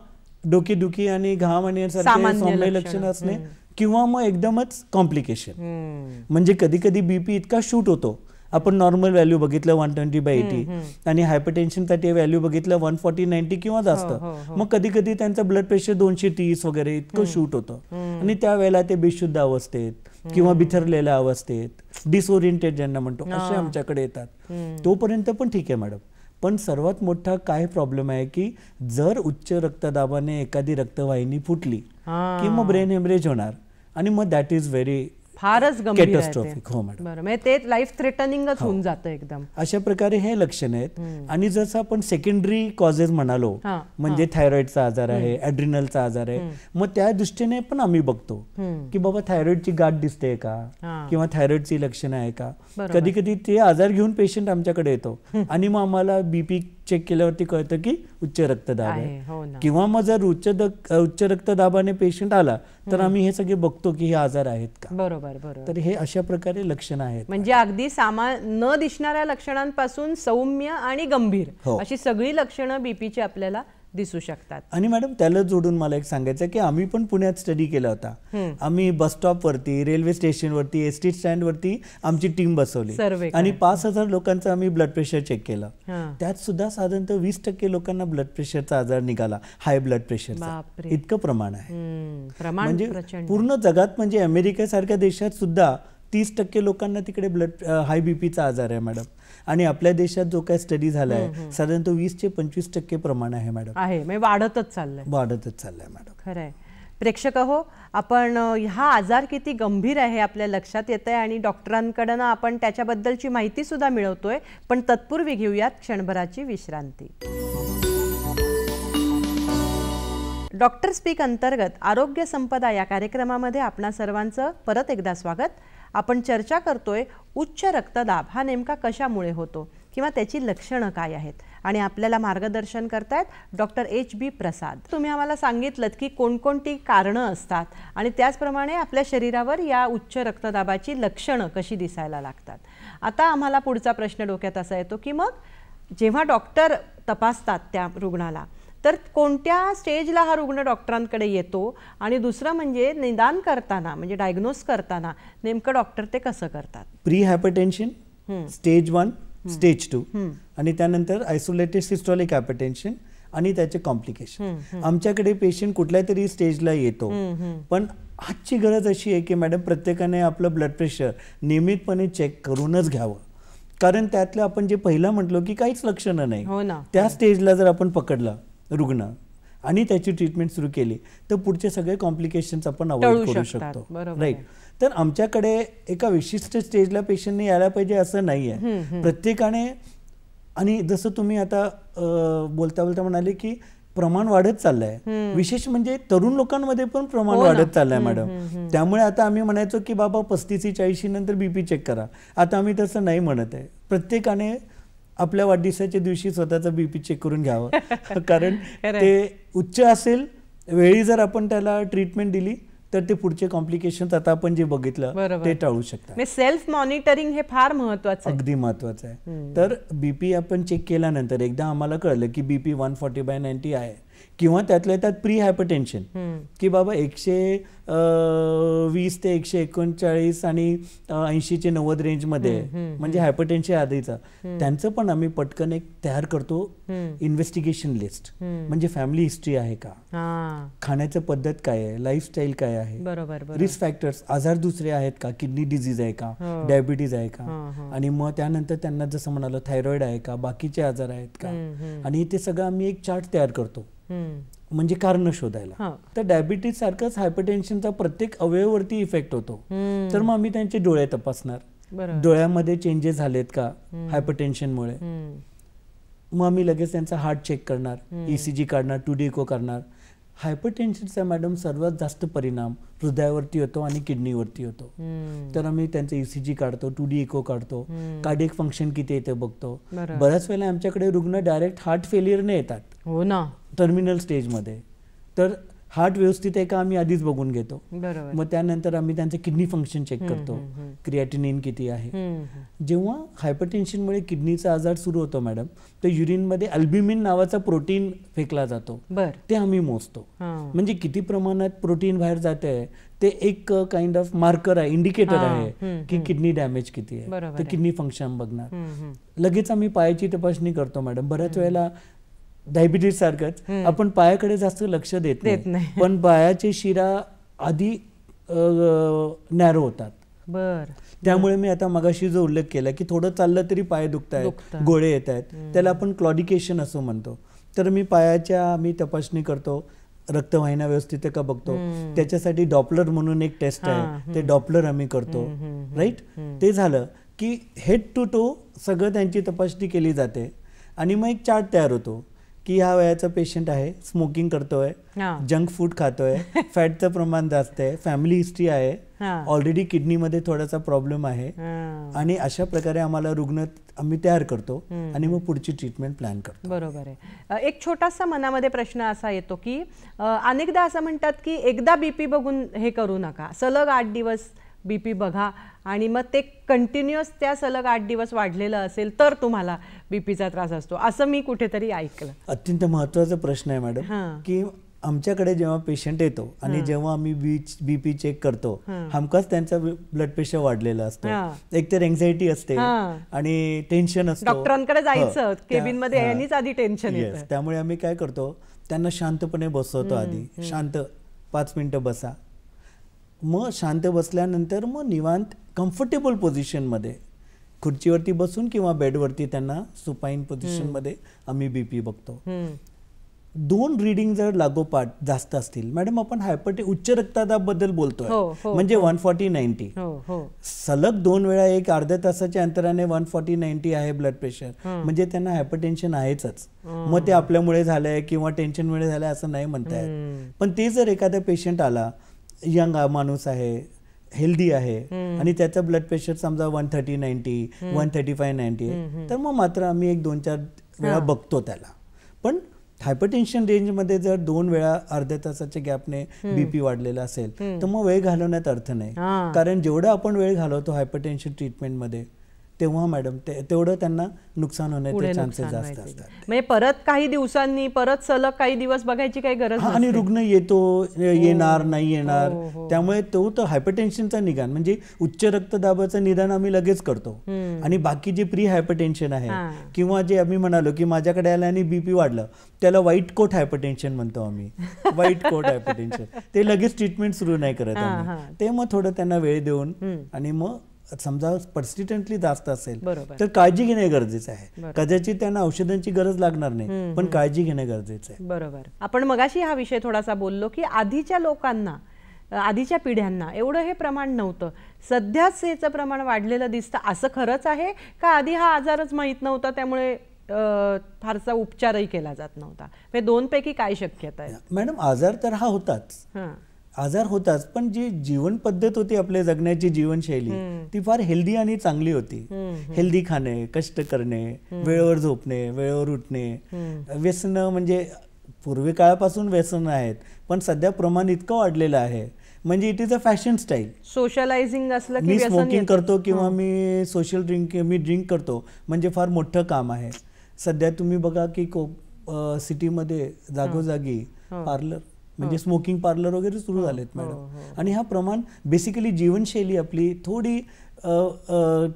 डोकेदुखी आणि घाम आणि सौम्य लक्षण असणे, किंवा मग एकदमच कॉम्प्लिकेशन. म्हणजे कधी कधी बीपी इतका शूट होतो, आपण नॉर्मल व्हॅल्यू बघितलं 120/80 आणि हायपरटेन्शनसाठी व्हॅल्यू बघितलं 140/90 किंवा जास्त, मग कधी कधी त्यांचं ब्लड प्रेशर 230 वगैरे इतकं शूट होतं. आणि त्यावेळेला ते बेशुद्ध अवस्थेत किंवा बिथरलेल्या अवस्थेत, डिसओरिएंटेड ज्यांना म्हणतो, असे आमच्याकडे येतात. तोपर्यंत पण ठीक आहे मॅडम. पण सर्वात मोठा काय प्रॉब्लेम आहे की जर उच्च रक्तदाबाने एखादी रक्तवाहिनी फुटली की मग ब्रेन हेमरेज होणार, आणि मग दॅट इज व्हेरी फारच गंभीर कॅटास्ट्रॉफिक. हो मॅडम, म्हणजे ते लाईफ थ्रेटनिंगच होऊन जातं एकदम. अशा प्रकारे हे लक्षण आहेत. आणि जसं आपण सेकंडरी कॉजेस म्हणालो, म्हणजे थायरॉइडचा आजार आहे, ॲड्रिनलचा आजार आहे, मग त्या दृष्टीने पण आम्ही बघतो की बाबा थायरॉइडची गाठ दिसते का, किंवा थायरॉइडची लक्षणं आहे का. कधी कधी ते आजार घेऊन पेशंट आमच्याकडे येतो आणि मग आम्हाला बीपी चेक केल्यावरती कळतं की उच्च रक्तदाब आहे. हो ना. किंवा मग जर उच्च रक्तदाबाने पेशंट आला तर आम्ही हे सगळे बघतो की हे आजार आहेत का. बरोबर बरोबर. तर हे अशा प्रकारे लक्षणं आहेत. म्हणजे अगदी न दिसणाऱ्या लक्षणांपासून सौम्य आणि गंभीर अशी सगळी लक्षणं बीपीची आपल्याला दिसू शकतात. आणि मॅडम त्याला जोडून मला एक सांगायचं की आम्ही पण पुण्यात स्टडी केला होता. आम्ही बस स्टॉप वरती, रेल्वे स्टेशन वरती, एसटी स्टँड वरती आमची टीम बसवली आणि 5,000 लोकांचं आम्ही ब्लड प्रेशर चेक केलं. त्यात सुद्धा साधारणतः 20% लोकांना ब्लड प्रेशरचा आजार निघाला, हाय ब्लड प्रेशरचा. इतकं प्रमाण आहे. म्हणजे पूर्ण जगात, म्हणजे अमेरिकेसारख्या देशात सुद्धा 30% लोकांना तिकडे हाय बीपीचा आजार आहे मॅडम. आणि आपल्या देशात जो काय स्टडी झालाय साधारणतः 20 ते 25% प्रमाण आहे मॅडम. म्हणजे वाढतच चाललंय मॅडम. खरंय. प्रेक्षक हो, आपण हा आजार किती गंभीर आहे आपल्या लक्षात येत आहे आणि डॉक्टरांकडून आपण त्याच्याबद्दलची माहिती सुद्धा मिळवतोय. पण तत्पूर्वी घेऊयात क्षणभराची विश्रांती. डॉक्टर स्पीक अंतर्गत आरोग्य संपदा या कार्यक्रमामध्ये आपणा सर्वांचं परत एकदा स्वागत. आपण चर्चा करतोय उच्च रक्तदाब हा नेमका कशामुळे होतो किंवा त्याची लक्षणं काय आहेत आणि आपल्याला मार्गदर्शन करतायत डॉक्टर HB प्रसाद. तुम्ही आम्हाला सांगितलं की कोणकोणती कारणं असतात आणि त्याचप्रमाणे आपल्या शरीरावर या उच्च रक्तदाबाची लक्षणं कशी दिसायला लागतात. आता आम्हाला पुढचा प्रश्न डोक्यात असा येतो की मग जेव्हा डॉक्टर तपासतात त्या रुग्णाला तर कोणत्या स्टेजला हा रुग्ण डॉक्टरांकडे येतो आणि दुसरं म्हणजे निदान करताना म्हणजे डायग्नोज करताना नेमकं डॉक्टर ते कसं करतात. प्री हायपरटेन्शन स्टेज 1, स्टेज 2 आणि त्यानंतर आयसोलेटेड सिस्टोलिक हायपरटेन्शन आणि त्याचे कॉम्प्लिकेशन. आमच्याकडे पेशंट कुठल्या तरी स्टेजला येतो, पण आजची गरज अशी आहे की मॅडम प्रत्येकाने आपलं ब्लड प्रेशर नियमितपणे चेक करूनच घ्यावं. कारण त्यातलं आपण जे पहिला म्हटलो की काहीच लक्षणं नाही, त्या स्टेजला जर आपण पकडला रुग्ण आणि त्याची ट्रीटमेंट सुरू केली तर पुढचे सगळे कॉम्प्लिकेशन्स आपण अवॉइड करू शकतो. राईट. तर आमच्याकडे एका विशिष्ट स्टेजला पेशंटने यायला पाहिजे असं नाही आहे. प्रत्येकाने, आणि जसं तुम्ही आता बोलता बोलता म्हणाले की प्रमाण वाढत चाललंय, विशेष म्हणजे तरुण लोकांमध्ये पण प्रमाण वाढत चाललंय मॅडम. त्यामुळे आता आम्ही म्हणायचो की बाबा 35-40 नंतर बीपी चेक करा. आता आम्ही तसं नाही म्हणत आहे. प्रत्येकाने आपल्या वाढदिवसाच्या दिवशी स्वतःचा बीपी चेक करून घ्यावं. कारण ते उच्च असेल, वेळी जर आपण त्याला ट्रीटमेंट दिली तर ते पुढचे कॉम्प्लिकेशन्स आता आपण जे बघितलं ते टाळू शकतात. सेल्फ मॉनिटरिंग हे फार महत्त्वाचं आहे, अगदी महत्त्वाचं आहे. तर बीपी आपण चेक केल्यानंतर एकदा आम्हाला कळलं की बीपी 140/90 आहे किंवा त्यातल्या त्यात प्री हायपरटेन्शन की बाबा 120 ते 139 आणि 80 ते 90 रेंजमध्ये म्हणजे हायपरटेन्शन आधीचा, त्यांचं पण आम्ही पटकन एक तयार करतो इन्व्हेस्टिगेशन लिस्ट. म्हणजे फॅमिली हिस्ट्री आहे का, खाण्याची पद्धत काय आहे, लाईफस्टाईल काय आहे, रिस्क फॅक्टर्स, आजार दुसरे आहेत का, किडनी डिझीज आहे का, डायबिटीज आहे का, आणि मग त्यानंतर त्यांना जसं म्हणालो थायरॉइड आहे का, बाकीचे आजार आहेत का, आणि ते सगळं आम्ही एक चार्ट तयार करतो म्हणजे कारण शोधायला. तर डायबिटीज सारखंच हायपरटेन्शनचा प्रत्येक अवयवावरती इफेक्ट होतो. तर मग आम्ही त्यांचे डोळे तपासणार, डोळ्यामध्ये चेंजेस झालेत का हायपरटेन्शनमुळे. मग आम्ही लगेच त्यांचा हार्ट चेक करणार, ECG काढणार, 2D इको करणार. हायपरटेन्शनचा मॅडम सर्वात जास्त परिणाम हृदयावरती होतो आणि किडनीवरती होतो. तर आम्ही त्यांचं ECG काढतो, 2D इको काढतो, कार्डियक फंक्शन किती येते बघतो. बऱ्याच वेळेला आमच्याकडे रुग्ण डायरेक्ट हार्ट फेलियरने येतात, हो ना, टर्मिनल स्टेजमध्ये. तर हार्ट व्यवस्थित आहे का आम्ही आधीच बघून घेतो. मग त्यानंतर आम्ही त्यांचं किडनी फंक्शन चेक करतो, क्रिएटिनिन किती आहे. जेव्हा हायपरटेन्शनमुळे किडनीचा आजार सुरू होतो मॅडम, तर युरिनमध्ये अल्ब्युमिन नावाचा प्रोटीन फेकला जातो, ते आम्ही मोजतो. म्हणजे किती प्रमाणात प्रोटीन बाहेर जाते ते एक काइंड ऑफ मार्कर आहे, इंडिकेटर आहे की किडनी डॅमेज किती आहे. तर किडनी फंक्शन बघणार. लगेच आम्ही पायाची तपासणी करतो मॅडम. बऱ्याच वेळेला डायबिटीज सारखंच आपण पायाकडे जास्त लक्ष देत नाही, पण पायाचे शिरा आधी नॅरो होतात. त्यामुळे मी आता मगाशी जो उल्लेख केला की थोडं चाललं तरी पाय दुखतायत, गोळे येत आहेत, त्याला आपण क्लॉडिकेशन असं म्हणतो. तर मी पायाच्या आम्ही तपासणी करतो, रक्तवाहिन्या व्यवस्थित का बघतो. त्याच्यासाठी डॉपलर म्हणून एक टेस्ट आहे, ते डॉपलर आम्ही करतो. राईट. ते झालं की हेड टू टो सगळं त्यांची तपासणी केली जाते आणि मग एक चार्ट तयार होतो की ह्या वयाचा पेशंट आहे, स्मोकिंग करतोय, जंक फूड खातोय, फॅटचं प्रमाण जास्त आहे, फॅमिली हिस्ट्री आहे, ऑलरेडी किडनीमध्ये थोडासा प्रॉब्लेम आहे, आणि अशा प्रकारे आम्हाला रुग्ण आम्ही तयार करतो आणि मग पुढची ट्रीटमेंट प्लॅन करतो. बरोबर आहे. एक छोटासा मनामध्ये प्रश्न असा येतो की अनेकदा असं म्हणतात की एकदा बीपी बघून हे करू नका, सलग 8 दिवस बीपी बघा आणि मग ते कंटिन्युअस त्या सलग 8 दिवस वाढलेलं असेल तर तुम्हाला बीपीचा त्रास असतो, असं मी कुठेतरी ऐकलं. अत्यंत महत्त्वाचा प्रश्न आहे मॅडम, की आमच्याकडे जेव्हा पेशंट येतो आणि जेव्हा आम्ही बीपी चेक करतो, हमखास त्यांचा ब्लड प्रेशर वाढलेला असतो, एकतर एन्झायटी असते आणि टेन्शन असतं, डॉक्टरांकडे जायचं केबिन मध्ये यांनीच आधी टेन्शन येतं. त्यामुळे आम्ही काय करतो, त्यांना शांतपणे बसवतो, आधी शांत 5 मिनिटं बसा, मग शांत बसल्यानंतर मग निवांत कम्फर्टेबल पोझिशनमध्ये खुर्चीवरती बसून किंवा बेडवरती त्यांना सुपाईन पोझिशनमध्ये आम्ही बीपी बघतो. 2 रीडिंग जर लागोपाठ जास्त असतील, मॅडम आपण उच्च रक्तदाबाबद्दल बोलतोय, म्हणजे 140/90, सलग 2 वेळा एक अर्ध्या तासाच्या अंतराने 140/90 आहे ब्लड प्रेशर, म्हणजे त्यांना हायपरटेन्शन आहेच. मग ते आपल्यामुळे झालंय किंवा टेन्शनमुळे झालंय असं नाही म्हणता येत. पण ते जर एखादा पेशंट आला, यंग माणूस आहे, हेल्दी आहे, आणि त्याचा ब्लड प्रेशर समजा 130/90, 135/90, तर मग मात्र आम्ही 1-2-4 वेळा बघतो त्याला. पण हायपरटेन्शन रेंजमध्ये जर 2 वेळा अर्ध्या तासाच्या गॅपने बीपी वाढलेला असेल तर मग वेळ घालवण्यात अर्थ नाही, कारण जेवढं आपण वेळ घालवतो हायपरटेन्शन ट्रीटमेंटमध्ये तेव्हा मॅडम तेवढं त्यांना नुकसान होण्याचे चान्सेस जास्त असतात. म्हणजे परत काही दिवसांनी परत सलग काही दिवस बघायची काही गरज नाही, आणि रुग्ण येणार नाही येणार, त्यामुळे तो तर हायपरटेन्शनचा निदान म्हणजे उच्च रक्तदाबाचं निदान आम्ही लगेच करतो. आणि बाकी जे प्री हायपरटेन्शन आहे किंवा जे आम्ही म्हणालो की माझ्याकडे आलं आणि बीपी वाढलं, त्याला व्हाईट कोट हायपरटेन्शन म्हणतो आम्ही, व्हाईट कोट हायपरटेन्शन, ते लगेच ट्रीटमेंट सुरू नाही करत आम्ही, ते मग थोडं त्यांना वेळ देऊन, आणि मग समजा पर्सिस्टंटली जास्त असेल तर काळजी घेणे गरजेचं आहे. कदाचित त्यांना औषधांची गरज लागणार नाही, पण काळजी घेणे गरजेचं आहे. बरोबर. आपण मगाशी हा विषय थोडासा बोललो की आधीच्या लोकांना, आधीच्या पिढ्यांना एवढं हे प्रमाण नव्हतं, सध्याच याचं प्रमाण वाढलेलं दिसतं, असं खरंच आहे का? आधी हा आजारच माहीत नव्हता त्यामुळे फारसा उपचारही केला जात नव्हता? म्हणजे 2 पैकी काय शक्यता आहे? मॅडम आजार तर हा होताच, आजार होताच, पण जी जीवन पद्धत होती, आपल्या जगण्याची जीवनशैली ती फार हेल्दी आणि चांगली होती. हेल्दी खाणे, कष्ट करणे, वेळेवर झोपणे, वेळेवर उठणे, व्यसन म्हणजे पूर्वी काळापासून व्यसन आहेत, पण सध्या प्रमाण इतकं वाढलेलं आहे, म्हणजे it is a fashion style. Socialising असलं की मी स्मोकिंग करतो किंवा मी सोशल ड्रिंक करतो म्हणजे फार मोठं काम आहे. सध्या तुम्ही बघा की सिटीमध्ये जागोजागी पार्लर म्हणजे स्मोकिंग पार्लर वगैरे सुरू झालेत मॅडम, आणि हा प्रमाण बेसिकली जीवनशैली आपली थोडी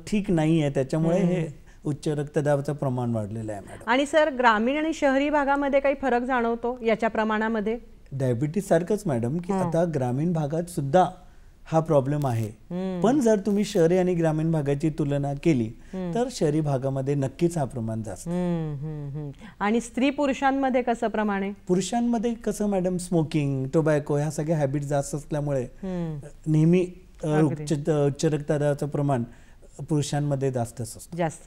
ठीक नाही आहे, त्याच्यामुळे हे उच्च रक्तदाबाचं प्रमाण वाढलेलं आहे मॅडम. आणि सर ग्रामीण आणि शहरी भागामध्ये काही फरक जाणवतो याच्या प्रमाणामध्ये? डायबिटीज सारखंच मॅडम, की आता ग्रामीण भागात सुद्धा हा प्रॉब्लेम आहे, पण जर तुम्ही शहरी आणि ग्रामीण भागाची तुलना केली तर शहरी भागामध्ये नक्कीच हा प्रमाण जास्त. आणि स्त्री पुरुषांमध्ये कसं प्रमाण आहे? पुरुषांमध्ये कसं मॅडम, स्मोकिंग, टोबॅको ह्या सगळ्या हॅबिट जास्त असल्यामुळे नेहमी उच्च रक्तदाबाचं प्रमाण पुरुषांमध्ये जास्त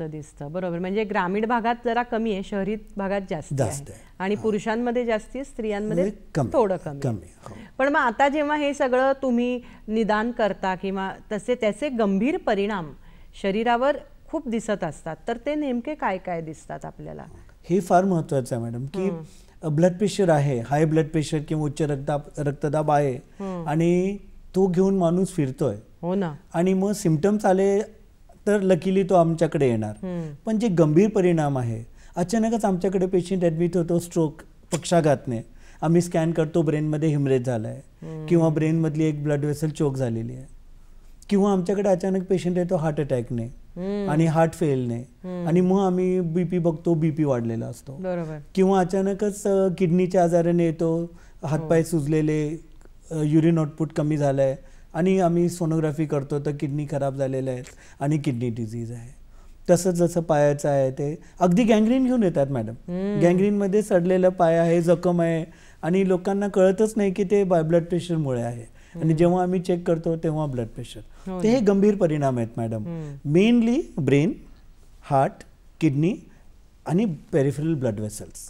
दिसतं. बरोबर. म्हणजे ग्रामीण भागात जरा कमी आहे, शहरी भागात जास्त आहे, आणि पुरुषांमध्ये जास्ती, स्त्रियांमध्ये थोडं कमी. पण मग आता जेव्हा हे सगळं तुम्ही निदान करता किंवा त्याचे गंभीर परिणाम शरीरावर खूप दिसत असतात, तर ते नेमके काय काय दिसतात आपल्याला? हे फार महत्वाचं आहे मॅडम, की ब्लड प्रेशर आहे, हाय ब्लड प्रेशर किंवा उच्च रक्तदाब आहे, आणि तो घेऊन माणूस फिरतोय, हो ना, आणि मग सिम्पटम्स आले तर लकीली तो आमच्याकडे येणार. पण जे गंभीर परिणाम आहे, अचानकच आमच्याकडे पेशंट ॲडमिट होतो स्ट्रोक, पक्षाघातने, आम्ही स्कॅन करतो ब्रेनमध्ये हिमरेज झाला आहे किंवा ब्रेनमधली एक ब्लड वेसल चोक झालेली आहे, किंवा आमच्याकडे अचानक पेशंट येतो हार्ट अटॅकने आणि हार्ट फेलने, आणि मग आम्ही बीपी बघतो, बीपी वाढलेला असतो, किंवा अचानकच किडनीच्या आजाराने येतो, हातपाय सुजलेले, युरिन आउटपुट कमी झालं आहे, आणि आम्ही सोनोग्राफी करतो तर किडनी खराब झालेल्या आहेत आणि किडनी डिझीज आहे. तसंच जसं पायाचं आहे ते अगदी गँग्रीन घेऊन येतात मॅडम, गँग्रीनमध्ये सडलेलं पाय आहे, जखम आहे, आणि लोकांना कळतच नाही की ते ब्लड प्रेशरमुळे आहे, आणि जेव्हा आम्ही चेक करतो तेव्हा ब्लड प्रेशर. ते हे गंभीर परिणाम आहेत madam, mainly brain, heart, kidney आणि पेरिफेरल ब्लड वेसल्स.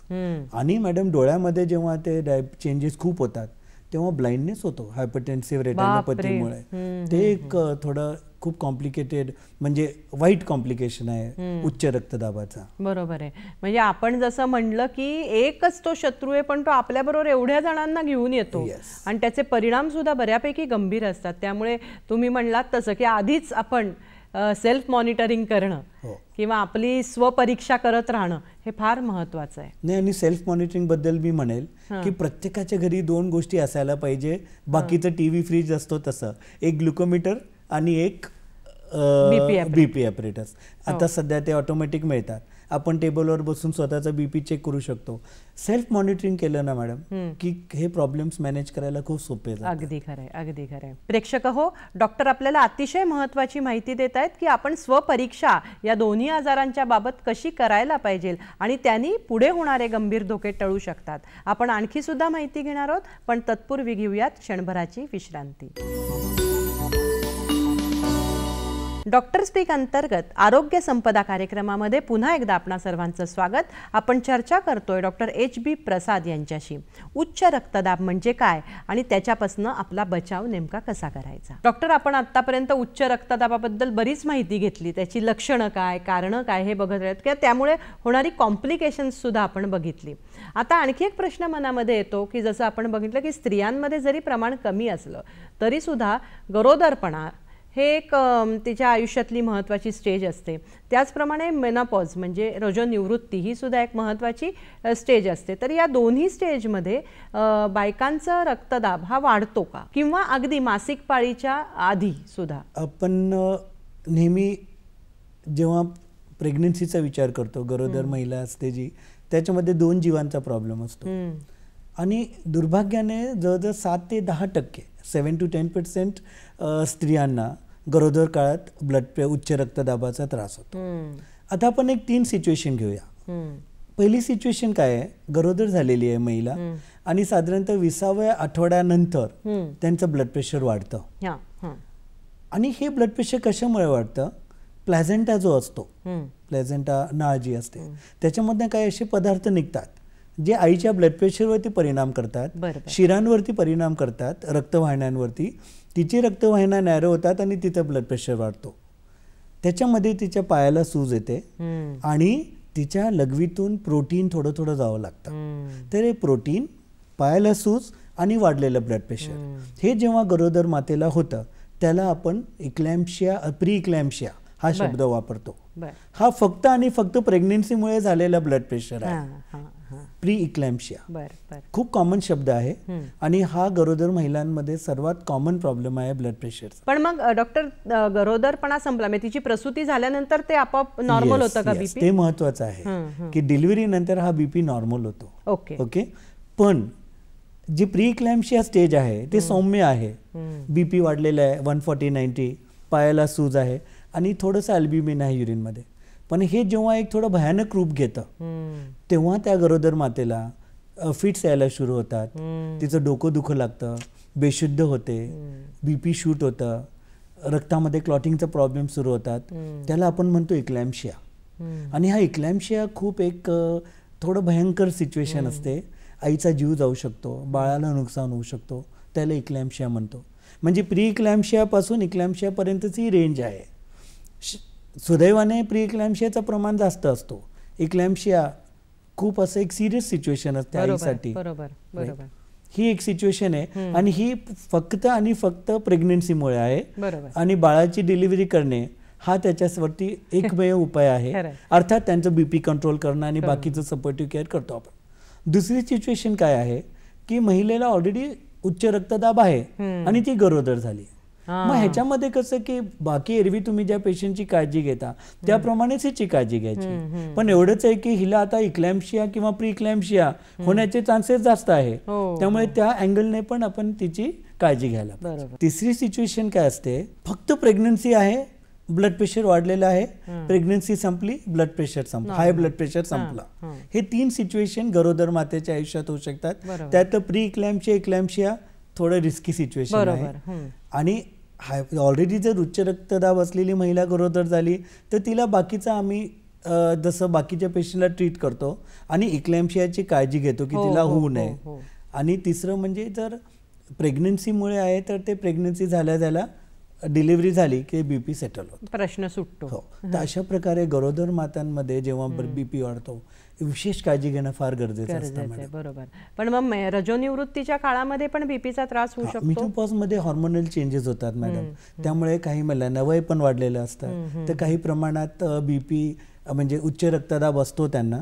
आणि मॅडम डोळ्यामध्ये जेव्हा ते चेंजेस खूप होतात तेव्हा ब्लाइंडनेस होतो हायपरटेन्सिव्ह रेटिनोपॅथीमुळे. ते एक थोडं खूप कॉम्प्लिकेटेड म्हणजे वाईट कॉम्प्लिकेशन आहे उच्च रक्तदाबाचा. बरोबर आहे. म्हणजे आपण जसं म्हणलं की एकच तो शत्रू आहे पण तो आपल्याबरोबर एवढ्या जणांना घेऊन येतो आणि त्याचे परिणाम सुद्धा बऱ्यापैकी गंभीर असतात. त्यामुळे तुम्ही म्हणलात तसं की आधीच आपण सेल्फ मॉनिटरिंग करणं किंवा आपली स्वपरीक्षा करत राहणं हे फार महत्वाचं आहे. नाही, आणि सेल्फ मॉनिटरिंग बद्दल मी म्हणेल की प्रत्येकाच्या घरी 2 गोष्टी असायला पाहिजे. बाकीचं टीव्ही फ्रीज असतो तसं एक ग्लुकोमीटर आणि एक बीपी ॲपरेटस. आता सध्या ते ऑटोमॅटिक मिळतात. आपण टेबलवर बसून स्वतःचा बीपी चेक करू शकतो. सेल्फ मॉनिटरिंग केलं ना मॅडम की हे प्रॉब्लेम्स मॅनेज करायला खूप सोपे जातात. अगदी खरंय, अगदी खरंय. प्रेक्षक हो, डॉक्टर आपल्याला अतिशय महत्त्वाची माहिती देत आहेत की आपण स्वपरीक्षा या दोन्ही आजारांच्या बाबत कशी करायला पाहिजे आणि त्यांनी पुढे होणारे गंभीर धोके टळू शकतात. आपण आणखी सुद्धा माहिती घेणार आहोत, पण तत्पूर्वी घेऊयात क्षणभराची विश्रांती. डॉक्टर स्पीक अंतर्गत आरोग्य संपदा कार्यक्रमामध्ये पुन्हा एकदा आपणा सर्वांचं स्वागत. आपण चर्चा करतोय डॉक्टर HB प्रसाद यांच्याशी. उच्च रक्तदाब म्हणजे काय आणि त्याच्यापासून आपला बचाव नेमका कसा करायचा. डॉक्टर, आपण आतापर्यंत उच्च रक्तदाबाबद्दल बरीच माहिती घेतली. त्याची लक्षणं काय, कारणं काय हे बघत राहत किंवा त्यामुळे होणारी कॉम्प्लिकेशन्स सुद्धा आपण बघितली. आता आणखी एक प्रश्न मनामध्ये येतो की जसं आपण बघितलं की स्त्रियांमध्ये जरी प्रमाण कमी असलं तरी सुद्धा गरोदरपणा हे एक तिच्या आयुष्यातली महत्त्वाची स्टेज असते. त्याचप्रमाणे मेनोपॉज म्हणजे रजोनिवृत्ती ही सुद्धा एक महत्त्वाची स्टेज असते. तर या दोन्ही स्टेजमध्ये बायकांचा रक्तदाब हा वाढतो का किंवा अगदी मासिक पाळीच्या आधी सुद्धा? आपण नेहमी जेव्हा प्रेग्नन्सीचा विचार करतो, गरोदर महिला असते जी, त्याच्यामध्ये 2 जीवांचा प्रॉब्लेम असतो. आणि दुर्भाग्याने जवळजवळ 7 ते 10% 7 to 10% स्त्रियांना गरोदर काळात उच्च रक्तदाबाचा त्रास होतो. आता आपण एक 3 सिच्युएशन घेऊया. पहिली सिच्युएशन काय आहे, गरोदर झालेली आहे महिला आणि साधारणतः 20व्या आठवड्यानंतर त्यांचं ब्लड प्रेशर वाढतं. आणि हे ब्लड प्रेशर कशामुळे वाढतं? प्लॅझेंटा जो असतो, प्लॅझेंटा नाळ जी असते त्याच्यामधनं काही असे पदार्थ निघतात जे आईच्या ब्लड प्रेशरवरती परिणाम करतात, शिरांवरती परिणाम करतात, रक्तवाहिन्यांवरती. तिची रक्तवाहिन्या नॅरो होतात आणि तिचं ब्लड प्रेशर वाढतो. त्याच्यामध्ये तिच्या पायाला सूज येते आणि तिच्या लघवीतून प्रोटीन थोडं थोडं जावं लागतं. तर हे प्रोटीन, पायाला सूज आणि वाढलेलं ब्लड प्रेशर हे जेव्हा गरोदर मातेला होतं त्याला आपण इक्लॅम्पशिया, प्री इक्लॅम्पशिया हा शब्द वापरतो. हा फक्त आणि फक्त प्रेग्नेन्सीमुळे झालेला ब्लड प्रेशर आहे, प्री इक्लॅम्पशिया. खूप कॉमन शब्द आहे आणि हा गरोदर महिलांमध्ये सर्वात कॉमन प्रॉब्लेम आहे ब्लड प्रेशरचा. पण मग डॉक्टर, गरोदरपणा संपला म्हणजे तिची प्रसूती झाल्यानंतर ते आपोआप नॉर्मल होतं का बीपी? ते महत्वाचं आहे की डिलिव्हरी नंतर हा बीपी नॉर्मल होतो. ओके. पण जी प्री इक्लॅम्पशिया स्टेज आहे ते सौम्य आहे. बीपी वाढलेला आहे 140/90, पायाला सूज आहे आणि थोडंसं अल्ब्युमिन आहे युरिनमध्ये. पण हे जेव्हा एक थोडं भयानक रूप घेतं तेव्हा त्या गरोदर मातेला फिट्स यायला सुरू होतात, तिचं डोकं दुखू लागतं, बेशुद्ध होते, बीपी शूट होतं, रक्तामध्ये क्लॉटिंगचा प्रॉब्लेम सुरू होतात. त्याला आपण म्हणतो इक्लॅम्पशिया. आणि हा इक्लॅम्पशिया खूप एक थोडं भयंकर सिच्युएशन असते. आईचा जीव जाऊ शकतो, बाळाला नुकसान होऊ शकतो, त्याला इक्लॅम्पशिया म्हणतो. म्हणजे प्री इक्लॅम्पशियापासून इक्लॅम्पशियापर्यंतची ही रेंज आहे. सुदैवाने प्री इक्लॅम्पशियाचं प्रमाण जास्त असतो. इक्लॅम्पशिया खूप असं एक सिरियस सिच्युएशन असते आईसाठी. ही एक सिच्युएशन आहे आणि ही फक्त आणि फक्त प्रेग्नन्सीमुळे आहे. आणि बाळाची डिलिव्हरी करणे हा त्याच्यावरती एकमेव उपाय आहे. अर्थात त्यांचं बीपी कंट्रोल करणं आणि बाकीचं सपोर्टिव्ह केअर करतो आपण. दुसरी सिच्युएशन काय आहे की महिलेला ऑलरेडी उच्च रक्तदाब आहे आणि ती गरोदर झाली. मग ह्याच्यामध्ये कसं की बाकी एरवी तुम्ही ज्या पेशंटची काळजी घेता त्याप्रमाणेच हिची काळजी घ्यायची. पण एवढंच आहे की हिला आता इक्लॅम्पशिया किंवा प्री इक्लॅम्पशिया होण्याचे चान्सेस जास्त आहे, त्यामुळे त्या अँगलने पण आपण तिची काळजी घ्यायला. तिसरी सिच्युएशन काय असते, फक्त प्रेग्नन्सी आहे, ब्लड प्रेशर वाढलेलं आहे, प्रेग्नन्सी संपली, ब्लड प्रेशर संपलं, हाय ब्लड प्रेशर संपला. हे 3 सिच्युएशन गरोदर मातेच्या आयुष्यात होऊ शकतात. त्यात प्री इक्लॅम्पशिया, इक्लॅम्पशिया थोडं रिस्की सिच्युएशन आहे. आणि ऑलरेडी जर उच्च रक्तदाब असलेली महिला गरोदर झाली तर तिला बाकीचा आम्ही जसं बाकीच्या पेशंटला ट्रीट करतो आणि इक्लॅम्शियाची काळजी घेतो की तिला होऊ नये. आणि तिसरं म्हणजे जर प्रेग्नन्सीमुळे आहे तर ते प्रेग्नन्सी झाल्या डिलिव्हरी झाली की बीपी सेटल होतो, प्रश्न सुटतो. हो. तर अशा प्रकारे गरोदर मातांमध्ये जेव्हा बीपी वाढतो विशेष काळजी घेणं फार गरजेचं असतं. बरोबर. पण मग रजोनिवृत्तीच्या काळामध्ये पण बीपीचा त्रास होऊ शकतो. मेनोपॉज मध्ये हॉर्मोनल चेंजेस होतात मॅडम, त्यामुळे काही महिलांना वय पण वाढलेलं असतं तर काही प्रमाणात बीपी म्हणजे उच्च रक्तदाब असतो त्यांना,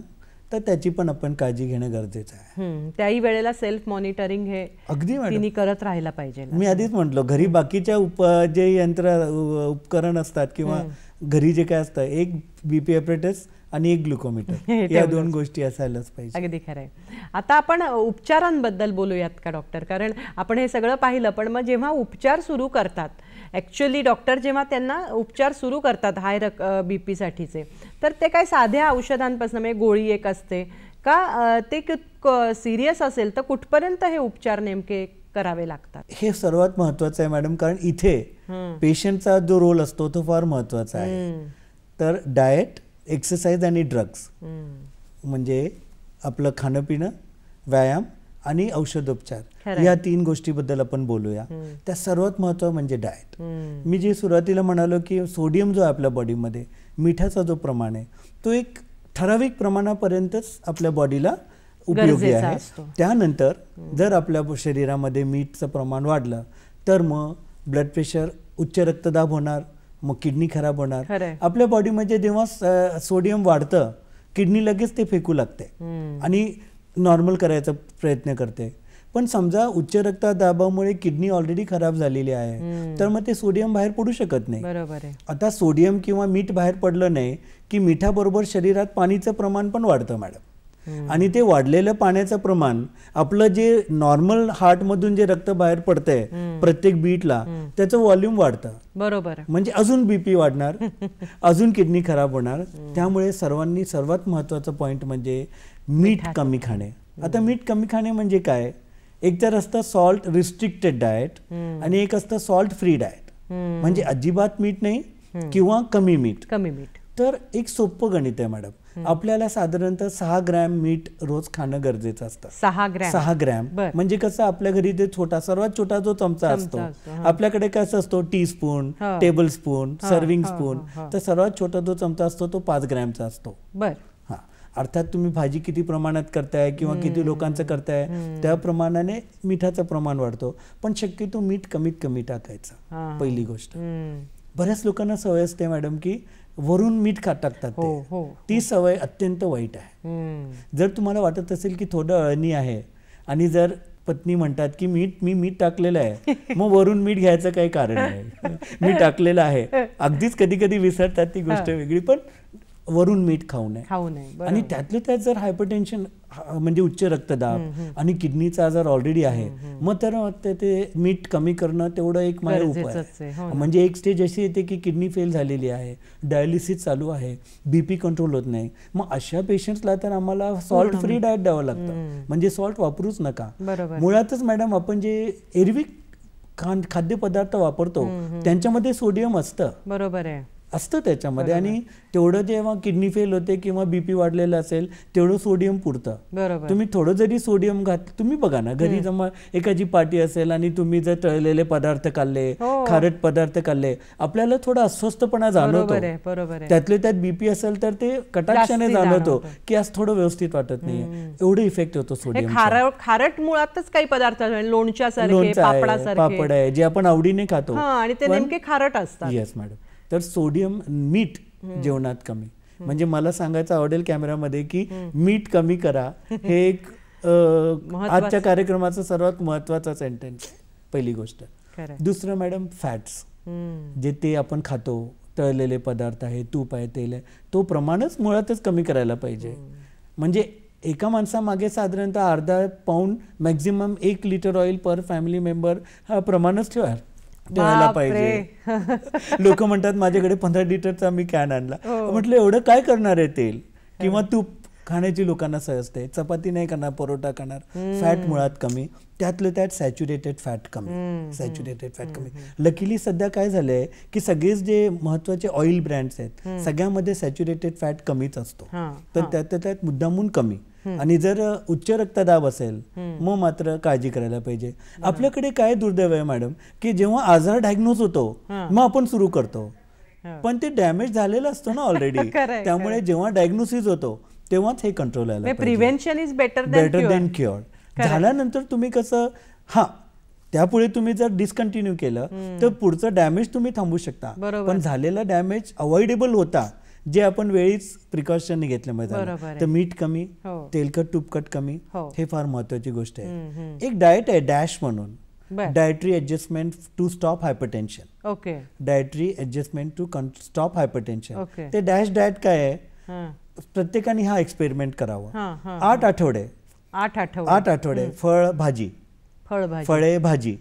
तर त्याची पण आपण काळजी घेणं गरजेचं आहे. त्याही वेळेला सेल्फ मॉनिटरिंग हे अगदी तिने करत राहायला पाहिजे. मी आधीच म्हटलो घरी बाकीच्या जे यंत्र उपकरण असतात किंवा घरी जे काय असतं, एक बीपी ॲपरेटस आणि एक ग्लुकोमीटर, या 2 गोष्टी असायलाच पाहिजे. अगदी खरंय. आता आपण उपचारांबद्दल बोलूयात का डॉक्टर? कारण आपण हे सगळं पाहिलं, पण मग जेव्हा उपचार सुरू करतात, ॲक्च्युअली डॉक्टर जेव्हा त्यांना उपचार सुरू करतात हाय बीपी साठीचे, तर ते काय साध्या औषधांपासून म्हणजे गोळी एक असते का, ते सिरियस असेल तर कुठपर्यंत हे उपचार नेमके करावे लागतात? हे सर्वात महत्वाचं आहे मॅडम, कारण इथे पेशंटचा जो रोल असतो तो फार महत्वाचा आहे. तर डाएट, एक्सरसाइज आणि ड्रग्स म्हणजे आपलं खाणं पिणं, व्यायाम आणि औषधोपचार, या 3 गोष्टीबद्दल आपण बोलूया. त्या सर्वात महत्त्व म्हणजे डाएट. मी जे सुरुवातीला म्हणालो की सोडियम जो आहे आपल्या बॉडीमध्ये, मिठाचा जो प्रमाण आहे तो एक ठराविक प्रमाणापर्यंतच आपल्या बॉडीला उपयोगी आहे. त्यानंतर जर आपल्या शरीरामध्ये मीठचं प्रमाण वाढलं तर मग ब्लड प्रेशर, उच्च रक्तदाब होणार, मग किडनी खराब होणार. आपल्या बॉडीमध्ये जेव्हा सोडियम वाढतं किडनी लगेच ते फेकू लागते आणि नॉर्मल करायचा प्रयत्न करते. पण समजा उच्च रक्तदाबामुळे किडनी ऑलरेडी खराब झालेली आहे तर मग ते सोडियम बाहेर पडू शकत नाही. बरोबर आहे. आता सोडियम किंवा मीठ बाहेर पडलं नाही की मिठाबरोबर शरीरात पाणीचं प्रमाण पण वाढतं मॅडम, आणि ते वाढलेलं पाण्याचं प्रमाण आपलं जे नॉर्मल हार्टमधून जे रक्त बाहेर पडतंय प्रत्येक बीटला त्याचं व्हॉल्यूम वाढतं. बरोबर. म्हणजे अजून बीपी वाढणार, अजून किडनी खराब होणार. त्यामुळे सर्वांनी सर्वात महत्वाचं पॉइंट म्हणजे मीठ कमी खाणे. आता मीठ कमी खाणे म्हणजे काय, एक तर असतं सॉल्ट रिस्ट्रिक्टेड डाएट आणि एक असतं सॉल्ट फ्री डाएट, म्हणजे अजिबात मीठ नाही किंवा कमी मीठ. तर एक सोपं गणित आहे मॅडम, आपल्याला साधारणतः 6 ग्रॅम मीठ रोज खाणं गरजेचं असतं. 6 ग्रॅम म्हणजे कसं आपल्या घरी ते सर्वात छोटा जो चमचा असतो, आपल्याकडे कसं असतो teaspoon, table spoon, serving spoon, तर सर्वात छोटा जो चमचा असतो तो 5 ग्रॅमचा असतो. हा, अर्थात तुम्ही भाजी किती प्रमाणात करताय किंवा किती लोकांचं करताय त्या प्रमाणाने मिठाचं प्रमाण वाढतो, पण शक्यतो मीठ कमीत कमी टाकायचं पहिली गोष्ट. बऱ्याच लोकांना सवय असते मॅडम की वरून मीठ टाकतात, ती सवय अत्यंत वाईट आहे. जर तुम्हाला वाटत असेल की थोडं अळणी आहे आणि जर पत्नी म्हणतात की मी मीठ टाकलेलं आहे, मग वरून मीठ घ्यायचं काही कारण नाही. मी टाकलेलं आहे, अगदीच कधी कधी विसरतात ती गोष्ट वेगळी, पण वरून मीठ खाऊ नये. आणि त्यातलं त्यात जर हायपरटेन्शन म्हणजे उच्च रक्तदाब आणि किडनीचा आजार ऑलरेडी आहे, मग तर ते मीठ कमी करणं तेवढं एक माझा उपाय आहे. म्हणजे एक स्टेज अशी येते की किडनी फेल झालेली आहे, डायलिसिस चालू आहे, बीपी कंट्रोल होत नाही, मग अशा पेशंट्सला तर आम्हाला सॉल्ट फ्री डाएट द्यावं लागतं, म्हणजे सॉल्ट वापरूच नका. मुळातच मॅडम आपण जे एरवी खाद्यपदार्थ वापरतो त्यांच्यामध्ये सोडियम असतं. बरोबर आहे, असतं त्याच्यामध्ये, आणि तेवढं जेव्हा किडनी फेल होते किंवा बीपी वाढलेलं असेल तेवढं सोडियम पुरतं. तुम्ही थोडं जरी सोडियम तुम्ही बघा ना घरी जमा एखादी पार्टी असेल आणि तुम्ही जर तळलेले पदार्थ खाल्ले, खारट पदार्थ खाल्ले, आपल्याला थोडा अस्वस्थपणा जाणवतो. त्यातले त्यात बीपी असेल तर ते कटाक्षाने जाणवतो की आज थोडं व्यवस्थित वाटत नाही, एवढं इफेक्ट होतो सोडियम. खारट मुळातच काही पदार्थ लोणच्यासारखे, पापड आहे जे आपण आवडीने खातो आणि ते नेमके खारट असतात. Yes madam. तर सोडियम मीठ जेवणात कमी, म्हणजे मला सांगायचं आवडेल कॅमेरामध्ये की मीठ कमी करा, हे एक आजच्या कार्यक्रमाचं सर्वात महत्वाचा सेंटेन्स आहे, पहिली गोष्ट. दुसरं मॅडम फॅट्स, जे ते आपण खातो, तळलेले पदार्थ आहे, तूप आहे, तेल आहे, तो प्रमाणच मुळातच कमी करायला पाहिजे. म्हणजे एका माणसामागे साधारणतः अर्धा पाऊंड मॅक्झिमम 1 लिटर ऑइल पर फॅमिली मेंबर हा प्रमाणच ठेवायला पाहिजे. लोक म्हणतात माझ्याकडे 15 लिटरचा मी कॅन आणला, म्हटलं एवढं काय करणार आहे तेल किंवा तूप, खाण्याची लोकांना सवय असते, चपाती नाही करणार, परोटा करणार, फॅट मुळात कमी, त्यातलं त्यात सॅच्युरेटेड फॅट कमी. लकीली सध्या काय झालंय की सगळेच जे महत्वाचे ऑइल ब्रँड्स आहेत सगळ्यामध्ये सॅच्युरेटेड फॅट कमीच असतो, तर त्यात मुद्दामून कमी. आणि जर उच्च रक्तदाब असेल मग मात्र काळजी करायला पाहिजे. आपल्याकडे काय दुर्दैव आहे मॅडम की जेव्हा आजार डायग्नोज होतो मग आपण सुरू करतो, पण ते डॅमेज झालेलं असतो ना ऑलरेडी. त्यामुळे जेव्हा डायग्नोसिस होतो तेव्हाच हे कंट्रोल यायला पाहिजे. Prevention is better than cure. झाल्यानंतर तुम्ही कसं त्यापुढे तुम्ही जर डिस्कंटिन्यू केलं तर पुढचं डॅमेज तुम्ही थांबू शकता, पण झालेला डॅमेज अवॉइडेबल होता जे आपण वेळीच प्रिकॉशनने घेतले पाहिजे. तर मीठ कमी, तेलकट तुपकट कमी, हे फार महत्वाची गोष्ट आहे. एक डाएट आहे डॅश म्हणून, dietary adjustment to stop hypertension. Dietary adjustment to stop hypertension. ते डॅश डाएट काय आहे, प्रत्येकाने हा एक्सपेरिमेंट करावा. 8 आठवडे फळे भाजी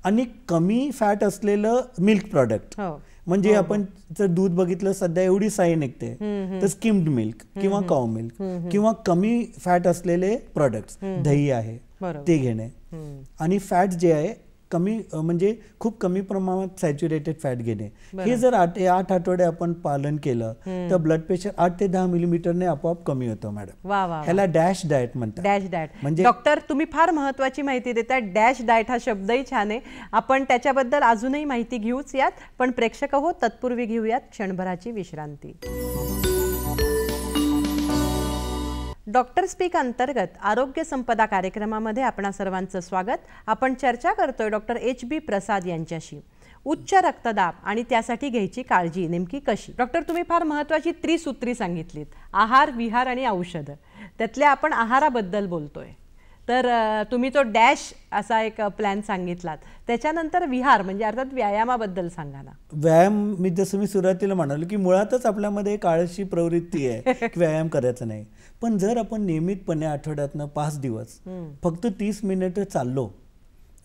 आणि कमी फॅट असलेलं मिल्क प्रॉडक्ट. म्हणजे आपण जर दूध बघितलं सध्या एवढी साई निघते तर स्किम्ड मिल्क किंवा काऊ मिल्क किंवा कमी फॅट असलेले प्रोडक्ट्स, दही आहे ते घेणे. आणि फॅट जे आहे कमी म्हणजे खूप कमी प्रमाणात सॅच्युरेटेड फॅट घेणे. हे जर 8 आठवडे आपण पालन केलं तर ब्लड प्रेशर 8 ते 10 मिलीमीटरने आपोआप कमी होतं मॅडम. ह्याला डॅश डाएट म्हणतात. डॅश डाएट म्हणजे डॉक्टर तुम्ही फार महत्वाची माहिती देता. डॅश डाएट हा शब्दही छान आहे, आपण त्याच्याबद्दल अजूनही माहिती घेऊच यात, पण प्रेक्षक हो तत्पूर्वी घेऊयात क्षणभराची विश्रांती. डॉक्टर स्पीक अंतर्गत आरोग्य संपदा कार्यक्रमामध्ये आपणा सर्वांचं स्वागत. आपण चर्चा करतोय डॉक्टर HB प्रसाद यांच्याशी. उच्च रक्तदाब आणि त्यासाठी घ्यायची काळजी नेमकी कशी. डॉक्टर तुम्ही फार महत्वाची त्रिसूत्री सांगितलीत, आहार, विहार आणि औषध. त्यातल्या आपण आहाराबद्दल बोलतोय, तर तुम्ही तो डॅश असा एक प्लॅन सांगितलात. त्याच्यानंतर विहार म्हणजे अर्थात व्यायामाबद्दल सांगा ना. व्यायाम मी जसं मी सुरुवातीला म्हणालो की मुळातच आपल्यामध्ये एक आळशी प्रवृत्ती आहे की व्यायाम करायचा नाही. पण जर आपण नियमितपणे आठवड्यातनं 5 दिवस फक्त 30 मिनिटं चाललो,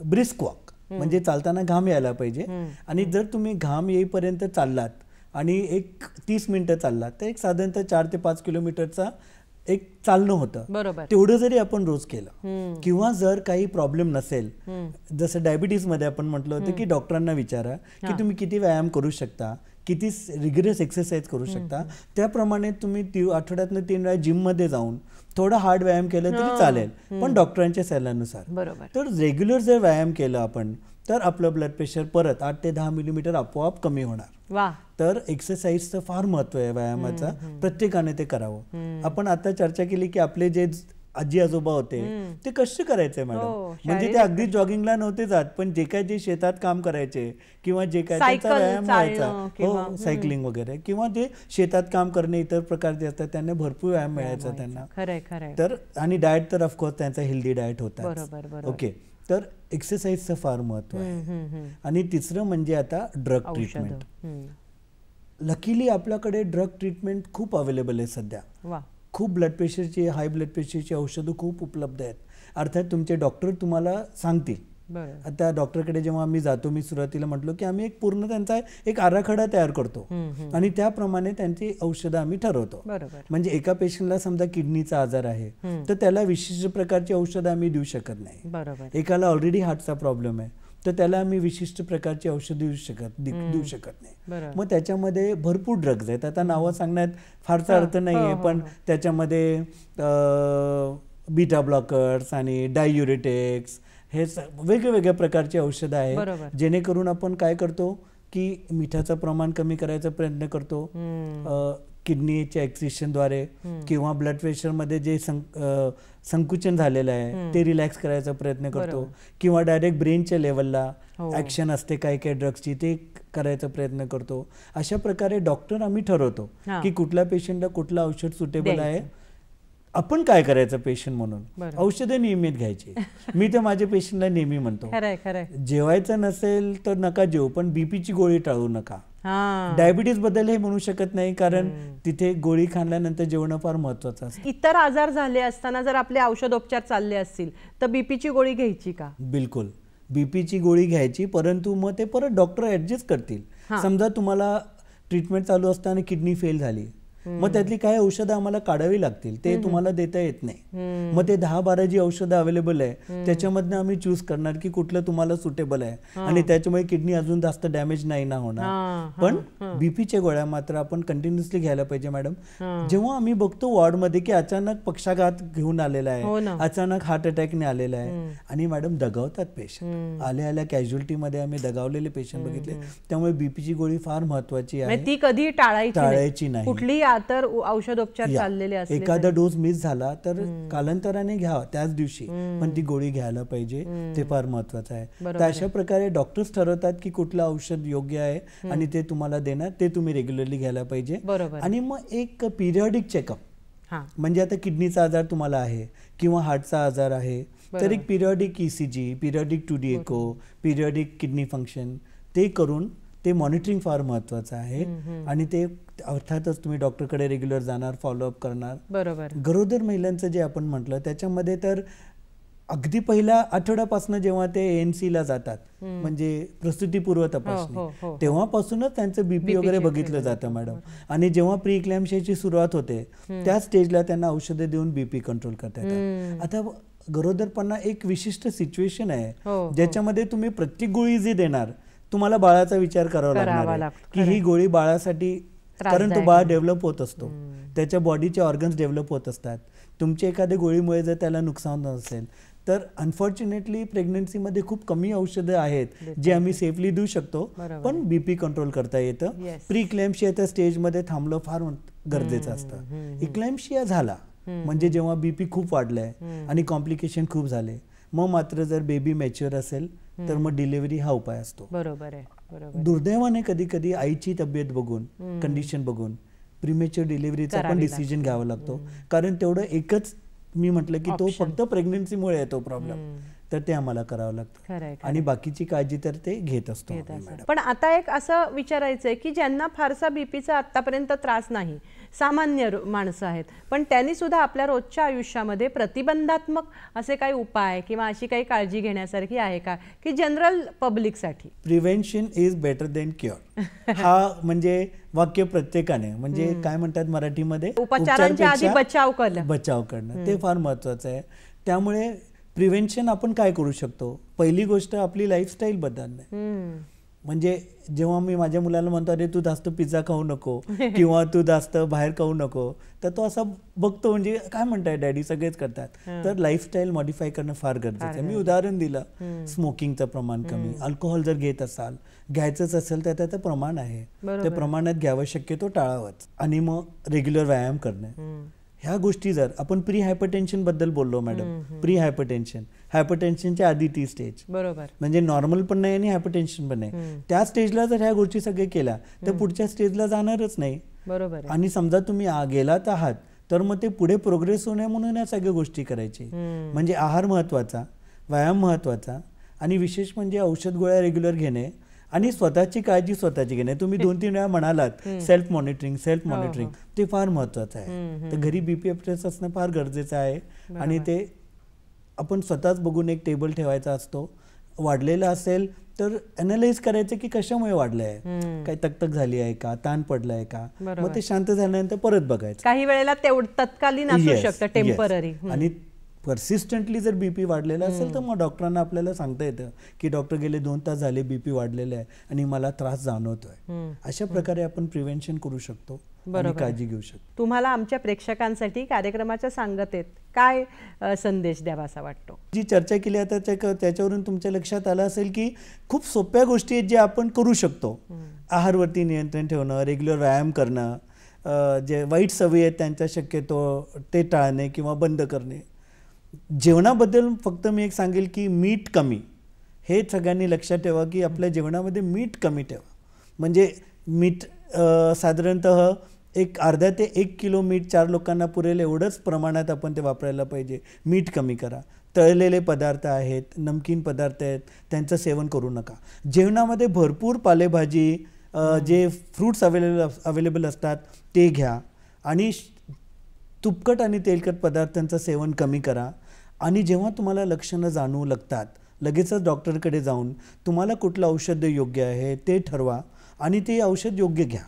ब्रिस्क वॉक म्हणजे चालताना घाम यायला पाहिजे, आणि जर तुम्ही घाम येईपर्यंत चाललात आणि एक 30 मिनिटं चाललात तर एक साधारणतः 4 ते 5 किलोमीटरचा एक चालणं होतं. बरोबर. तेवढं जरी आपण रोज केलं, किंवा जर काही प्रॉब्लेम नसेल, जसं डायबिटीज मध्ये आपण म्हटलं होतं की डॉक्टरांना विचारा की तुम्ही किती व्यायाम करू शकता, किती रिगरस एक्सरसाइज करू शकता, त्याप्रमाणे तुम्ही आठवड्यातनं 3 वेळा जिम मध्ये जाऊन थोडा हार्ड व्यायाम केला तरी चालेल, पण डॉक्टरांच्या सल्ल्यानुसार. बरोबर. तर रेग्युलर जर व्यायाम केला आपण तर आपलं ब्लड प्रेशर परत 8 ते 10 मिलीमीटर आपोआप कमी होणार. तर एक्सरसाइजचं फार महत्व आहे व्यायामाचा, प्रत्येकाने ते करावं. आपण आता चर्चा केली की आपले जे आजी आजोबा होते ते कष्ट करायचे मॅडम, म्हणजे ते अगदी जॉगिंगला नव्हते जात, पण जे काय जे शेतात काम करायचे किंवा जे काय त्यांचा व्यायाम व्हायचा, सायकलिंग वगैरे, किंवा जे शेतात काम करणे इतर प्रकारचे असतात त्यांना भरपूर व्यायाम मिळायचा त्यांना. तर आणि डाएट तर ऑफकोर्स त्यांचा हेल्दी डाएट होता. ओके, तर एक्सरसाइजचं फार महत्व आहे. आणि तिसरं म्हणजे आता ड्रग ट्रीटमेंट. लकीली आपल्याकडे ड्रग ट्रीटमेंट खूप अवेलेबल आहे सध्या. खूप ब्लड प्रेशरची, हाय ब्लड प्रेशरची औषधं खूप उपलब्ध आहेत. अर्थात तुमचे डॉक्टर तुम्हाला सांगतील. आता डॉक्टरकडे जेव्हा आम्ही जातो, मी सुरुवातीला म्हटलो की आम्ही एक पूर्ण त्यांचा एक आराखडा तयार करतो आणि त्याप्रमाणे त्यांची औषधं आम्ही ठरवतो. म्हणजे एका पेशंटला समजा किडनीचा आजार आहे तर त्याला विशिष्ट प्रकारची औषधं आम्ही देऊ शकत नाही. एकाला ऑलरेडी हार्टचा प्रॉब्लेम आहे तर त्याला आम्ही विशिष्ट प्रकारची औषधं देऊ शकत नाही. मग त्याच्यामध्ये भरपूर ड्रग्ज आहेत. आता नावं सांगण्यात फारसा अर्थ नाहीये, पण त्याच्यामध्ये बीटा ब्लॉकर्स आणि डाययुरेटिक्स हे वेगवेगळ्या प्रकारची औषधं आहेत, जेणेकरून आपण काय करतो की मिठाचं प्रमाण कमी करायचा प्रयत्न करतो किडनीच्या एक्सिशनद्वारे, किंवा ब्लड प्रेशरमध्ये जे संकुचन झालेलं आहे ते रिलॅक्स करायचा प्रयत्न करतो, किंवा डायरेक्ट ब्रेनच्या लेवलला ऍक्शन असते काही काही ड्रग्सची ते करायचा प्रयत्न करतो. अशा प्रकारे डॉक्टर आम्ही ठरवतो की कुठल्या पेशंटला कुठलं औषध सुटेबल आहे. आपण काय करायचं पेशंट म्हणून, औषधं नियमित घ्यायची. मी तर माझ्या पेशंटला नेहमी म्हणतो जेवायचं नसेल तर नका जेवू, पण बीपीची गोळी टाळू नका. डायबिटीज बद्दल हे म्हणू शकत नाही, कारण तिथे गोळी खाल्ल्यानंतर जेवण फार महत्वाचं असतं. इतर आजार झाले असताना जर आपले औषधोपचार चालले असतील तर बीपीची गोळी घ्यायची का? बिलकुल, बीपीची गोळी घ्यायची, परंतु मग ते परत डॉक्टर ऍडजस्ट करतील. समजा तुम्हाला ट्रीटमेंट चालू असताना किडनी फेल झाली मग त्यातली काही औषधं आम्हाला काढावी लागतील, ते तुम्हाला देता येत नाही. मग ते 10-12 जी औषधं अवेलेबल आहे त्याच्यामधनं आम्ही चूज करणार की कुठलं तुम्हाला सुटेबल आहे आणि त्याच्यामुळे किडनी अजून जास्त डॅमेज नाही ना होणार. पण बीपीच्या गोळ्या मात्र आपण कंटिन्युअसली घ्यायला पाहिजे मॅडम. जेव्हा आम्ही बघतो वॉर्डमध्ये की अचानक पक्षाघात घेऊन आलेला आहे, अचानक हार्ट अटॅकने आलेला आहे, आणि मॅडम दगावतात पेशंट. आल्या कॅज्युअलिटीमध्ये आम्ही दगावलेले पेशंट बघितले. त्यामुळे बीपीची गोळी फार महत्वाची आहे, ती कधी टाळायची नाही. कुठली तर औषधोपचार चाललेले असले एखादा डोस मिस झाला तर कालांतराने घ्यावा त्याच दिवशी, पण ती गोळी घ्यायला पाहिजे, ते फार महत्वाचं आहे. तर अशा प्रकारे डॉक्टर्स ठरवतात की कुठलं औषध योग्य आहे आणि ते तुम्हाला देणार, ते तुम्ही रेग्युलरली घ्यायला पाहिजे. आणि मग एक पिरियडिक चेकअप, म्हणजे आता किडनीचा आजार तुम्हाला आहे किंवा हार्टचा आजार आहे तर एक पिरियडिक ECG, पिरियडिक 2D एको, पिरियडिक किडनी फंक्शन ते करून ते मॉनिटरिंग फार महत्वाचं आहे. आणि ते अर्थातच तुम्ही डॉक्टरकडे रेग्युलर जाणार, फॉलोअप करणार. बरोबर. गरोदर महिलांचं जे आपण म्हटलं त्याच्यामध्ये तर अगदी पहिल्या आठवड्यापासून जेव्हा ते ANC ला जातात, म्हणजे प्रसूतीपूर्व तपासणी, तेव्हापासूनच त्यांचं बीपी वगैरे बघितलं जातं मॅडम. आणि जेव्हा प्री इक्लॅम्शियाची सुरुवात होते त्या स्टेजला त्यांना औषधे देऊन बीपी कंट्रोल करता येतात. आता गरोदरपणा एक विशिष्ट सिच्युएशन आहे ज्याच्यामध्ये तुम्ही प्रत्येक गोळी जी देणार तुम्हाला बाळाचा विचार करावा लागणार की ही गोळी बाळासाठी, कारण तो बाळ डेव्हलप होत असतो, त्याच्या बॉडीचे ऑर्गन्स डेव्हलप होत असतात. तुमच्या एखाद्या गोळीमुळे जर त्याला नुकसान असेल तर अनफॉर्च्युनेटली प्रेग्नन्सीमध्ये खूप कमी औषधं आहेत जे आम्ही सेफली देऊ शकतो, पण बीपी कंट्रोल करता येतं. प्री इक्लॅम्शियाच्या स्टेजमध्ये थांबलं फार गरजेचं असतं. इक्लॅम्शिया झाला म्हणजे जेव्हा बीपी खूप वाढलाय आणि कॉम्प्लिकेशन खूप झाले, मग मात्र जर बेबी मॅच्युअर असेल तर मग डिलिव्हरी हा उपाय असतो. बरोबर आहे. दुर्दैवाने कधी कधी आईची तब्येत बघून, कंडिशन बघून प्रीमॅच्युअर डिलिव्हरीचा पण डिसिजन घ्यावा लागतो, कारण तेवढं एकच मी म्हटलं की तो फक्त प्रेग्नन्सीमुळे येतो प्रॉब्लेम, तर ते आम्हाला करावं लागतं. आणि बाकीची काळजी तर ते घेत असतो. पण आता एक असं विचारायचंय की ज्यांना फारसा बीपीचा आतापर्यंत त्रास नाही, सामान्य माणसं आहेत, पण त्यांनी सुद्धा आपल्या रोजच्या आयुष्यामध्ये प्रतिबंधात्मक असे काही उपाय किंवा अशी काही काळजी घेण्यासारखी आहे का की जनरल पब्लिकसाठी? Prevention is better than cure हा म्हणजे वाक्य प्रत्येकाने, म्हणजे काय म्हणतात मराठीमध्ये, उपचारांच्या आधी बचाव करणं, ते फार महत्वाचं आहे. त्यामुळे प्रिव्हेन्शन आपण काय करू शकतो? पहिली गोष्ट आपली लाईफस्टाईल बदलणे. म्हणजे जेव्हा मी माझ्या मुलाला म्हणतो अरे तू जास्त पिझ्झा खाऊ नको किंवा तू जास्त बाहेर खाऊ नको, तर तो असा बघतो म्हणजे काय म्हणताय डॅडी, सगळेच करतात. तर लाईफस्टाईल मॉडिफाय करणं फार गरजेचं आहे. मी उदाहरण दिलं, स्मोकिंगचं प्रमाण कमी, अल्कोहोल जर घेत असाल, घ्यायचंच असेल तर त्याचं प्रमाण आहे, त्या प्रमाणात घ्यावं, शक्यतो टाळावंच. आणि मग रेग्युलर व्यायाम करणं, ह्या गोष्टी. जर आपण प्री हायपरटेन्शन बद्दल बोललो मॅडम, प्री हायपरटेन्शनच्या आधी ती स्टेज, बरोबर, म्हणजे नॉर्मल पण नाही आणि हायपरटेन्शन पण नाही, त्या स्टेजला जर ह्या गोष्टी सगळे केल्या तर पुढच्या स्टेजला जाणारच नाही. बरोबर. आणि समजा तुम्ही गेलात आहात तर मग ते पुढे प्रोग्रेस होण्या म्हणून या सगळ्या गोष्टी करायची. म्हणजे आहार महत्वाचा, व्यायाम महत्वाचा, आणि विशेष म्हणजे औषध गोळ्या रेग्युलर घेणे आणि स्वतःची काळजी स्वतःची घेणे. तुम्ही 2-3 वेळा म्हणालात सेल्फ मॉनिटरिंग, ते फार महत्वाचं आहे. तर घरी बीपी अप्रेस असणं फार गरजेचं आहे. आणि ते आपण स्वतःच बघून एक टेबल ठेवायचा असतो. वाढलेलं असेल तर अनालाइज करायचं की कशामुळे वाढलंय, काही तकतक झाली आहे का, ताण पडलाय का, मग ते शांत झाल्यानंतर परत बघायचं. काही वेळेला तत्कालीन असू शकतं, टेम्पररी. आणि परसिस्टंटली जर बीपी वाढलेला असेल तर मग डॉक्टरांना आपल्याला सांगता येतं की डॉक्टर गेले 2 तास झाले बीपी वाढलेला आहे आणि मला त्रास जाणवतोय. अशा प्रकारे आपण प्रिव्हेन्शन करू शकतो आणि काळजी घेऊ शकतो. तुम्हाला आमच्या प्रेक्षकांसाठी कार्यक्रमाच्या सांगतेत काय संदेश द्यावा असा वाटतो? जी चर्चा केली आता त्याच्यावरून तुमच्या लक्षात आलं असेल की खूप सोप्या गोष्टी आहेत ज्या आपण करू शकतो. आहारवरती नियंत्रण ठेवणं, रेग्युलर व्यायाम करणं, जे वाईट सवयी आहेत त्यांचा शक्यतो ते टाळणे किंवा बंद करणे. जेवणाबद्दल फक्त मी एक सांगेल की मीठ कमी, हे सगळ्यांनी लक्षात ठेवा की आपल्या जेवणामध्ये मीठ कमी ठेवा. म्हणजे मीठ साधारणतः एक अर्धा ते 1 किलो मीठ 4 लोकांना पुरेल एवढंच प्रमाणात आपण ते वापरायला पाहिजे. मीठ कमी करा. तळलेले पदार्थ आहेत, नमकीन पदार्थ आहेत, त्यांचं सेवन करू नका. जेवणामध्ये भरपूर पालेभाजी, जे फ्रूट्स अवेलेबल असतात ते घ्या. आणि तुपकट आणि तेलकट पदार्थांचं सेवन कमी करा. आणि जेव्हा तुम्हाला लक्षणं जाणवू लागतात लगेचच डॉक्टरकडे जाऊन तुम्हाला कुठलं औषध योग्य आहे ते ठरवा आणि ते औषध योग्य घ्या.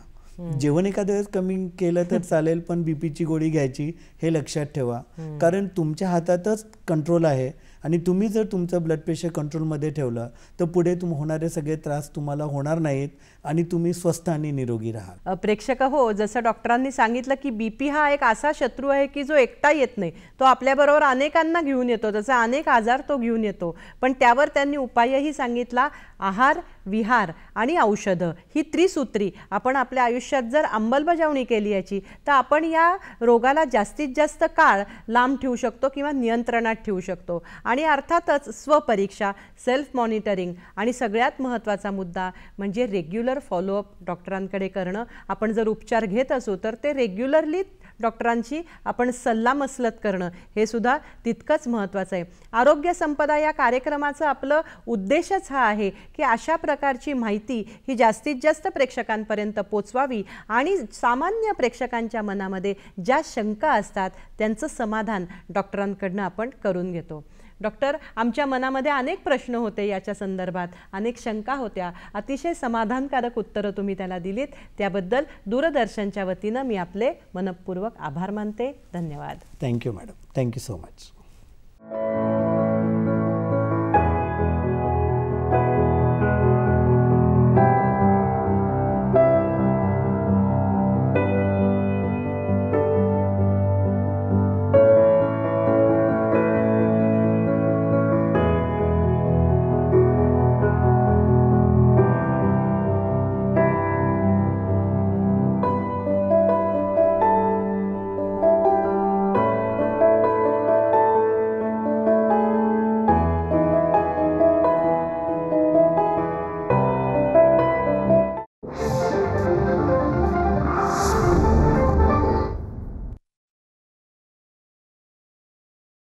जेवण एखाद्या वेळेस कमी केलं तर चालेल, पण बीपीची गोळी घ्यायची हे लक्षात ठेवा, कारण तुमच्या हातातच कंट्रोल आहे आणि तुम्ही जर तुमचं ब्लड प्रेशर कंट्रोलमध्ये ठेवलं तर पुढे होणारे सगळे त्रास तुम्हाला होणार नाहीत आणि तुम्ही स्वस्थ आणि निरोगी राहाल. प्रेक्षक हो, जसं डॉक्टरांनी सांगितलं की बीपी हा एक असा शत्रू आहे की जो एकटा येत नाही, तो आपल्याबरोबर अनेकांना घेऊन येतो, जसं अनेक आजार तो घेऊन येतो. पण त्यावर त्यांनी उपायही सांगितला. आहार, विहार आणि औषधं ही त्रिसूत्री आपण आपल्या आयुष्यात जर अंमलबजावणी केली याची, तर आपण या रोगाला जास्तीत जास्त काळ लांब ठेवू शकतो किंवा नियंत्रणात ठेवू शकतो. आणि अर्थातच स्वपरीक्षा, सेल्फ मॉनिटरिंग आणि सगळ्यात महत्त्वाचा मुद्दा म्हणजे रेग्युलर फॉलोअप डॉक्टरांकडे करणं. आपण जर उपचार घेत असू तर ते रेग्युलरली डॉक्टरांची आपण सल्लामसलत करणं हे सुद्धा तितकंच महत्त्वाचं आहे. आरोग्य संपदा या कार्यक्रमाचं आपलं उद्देशच हा आहे की अशा प्रकारची माहिती ही जास्तीत जास्त प्रेक्षकांपर्यंत पोचवावी आणि सामान्य प्रेक्षकांच्या मनामध्ये ज्या शंका असतात त्यांचं समाधान डॉक्टरांकडनं आपण करून घेतो. डॉक्टर, आमच्या मनामध्ये अनेक प्रश्न होते याच्या संदर्भात, अनेक शंका होत्या. अतिशय समाधानकारक उत्तरं तुम्ही त्याला दिलीत, त्याबद्दल दूरदर्शनच्या वतीनं मी आपले मनपूर्वक आभार मानते. धन्यवाद. Thank you madam. Thank you so much.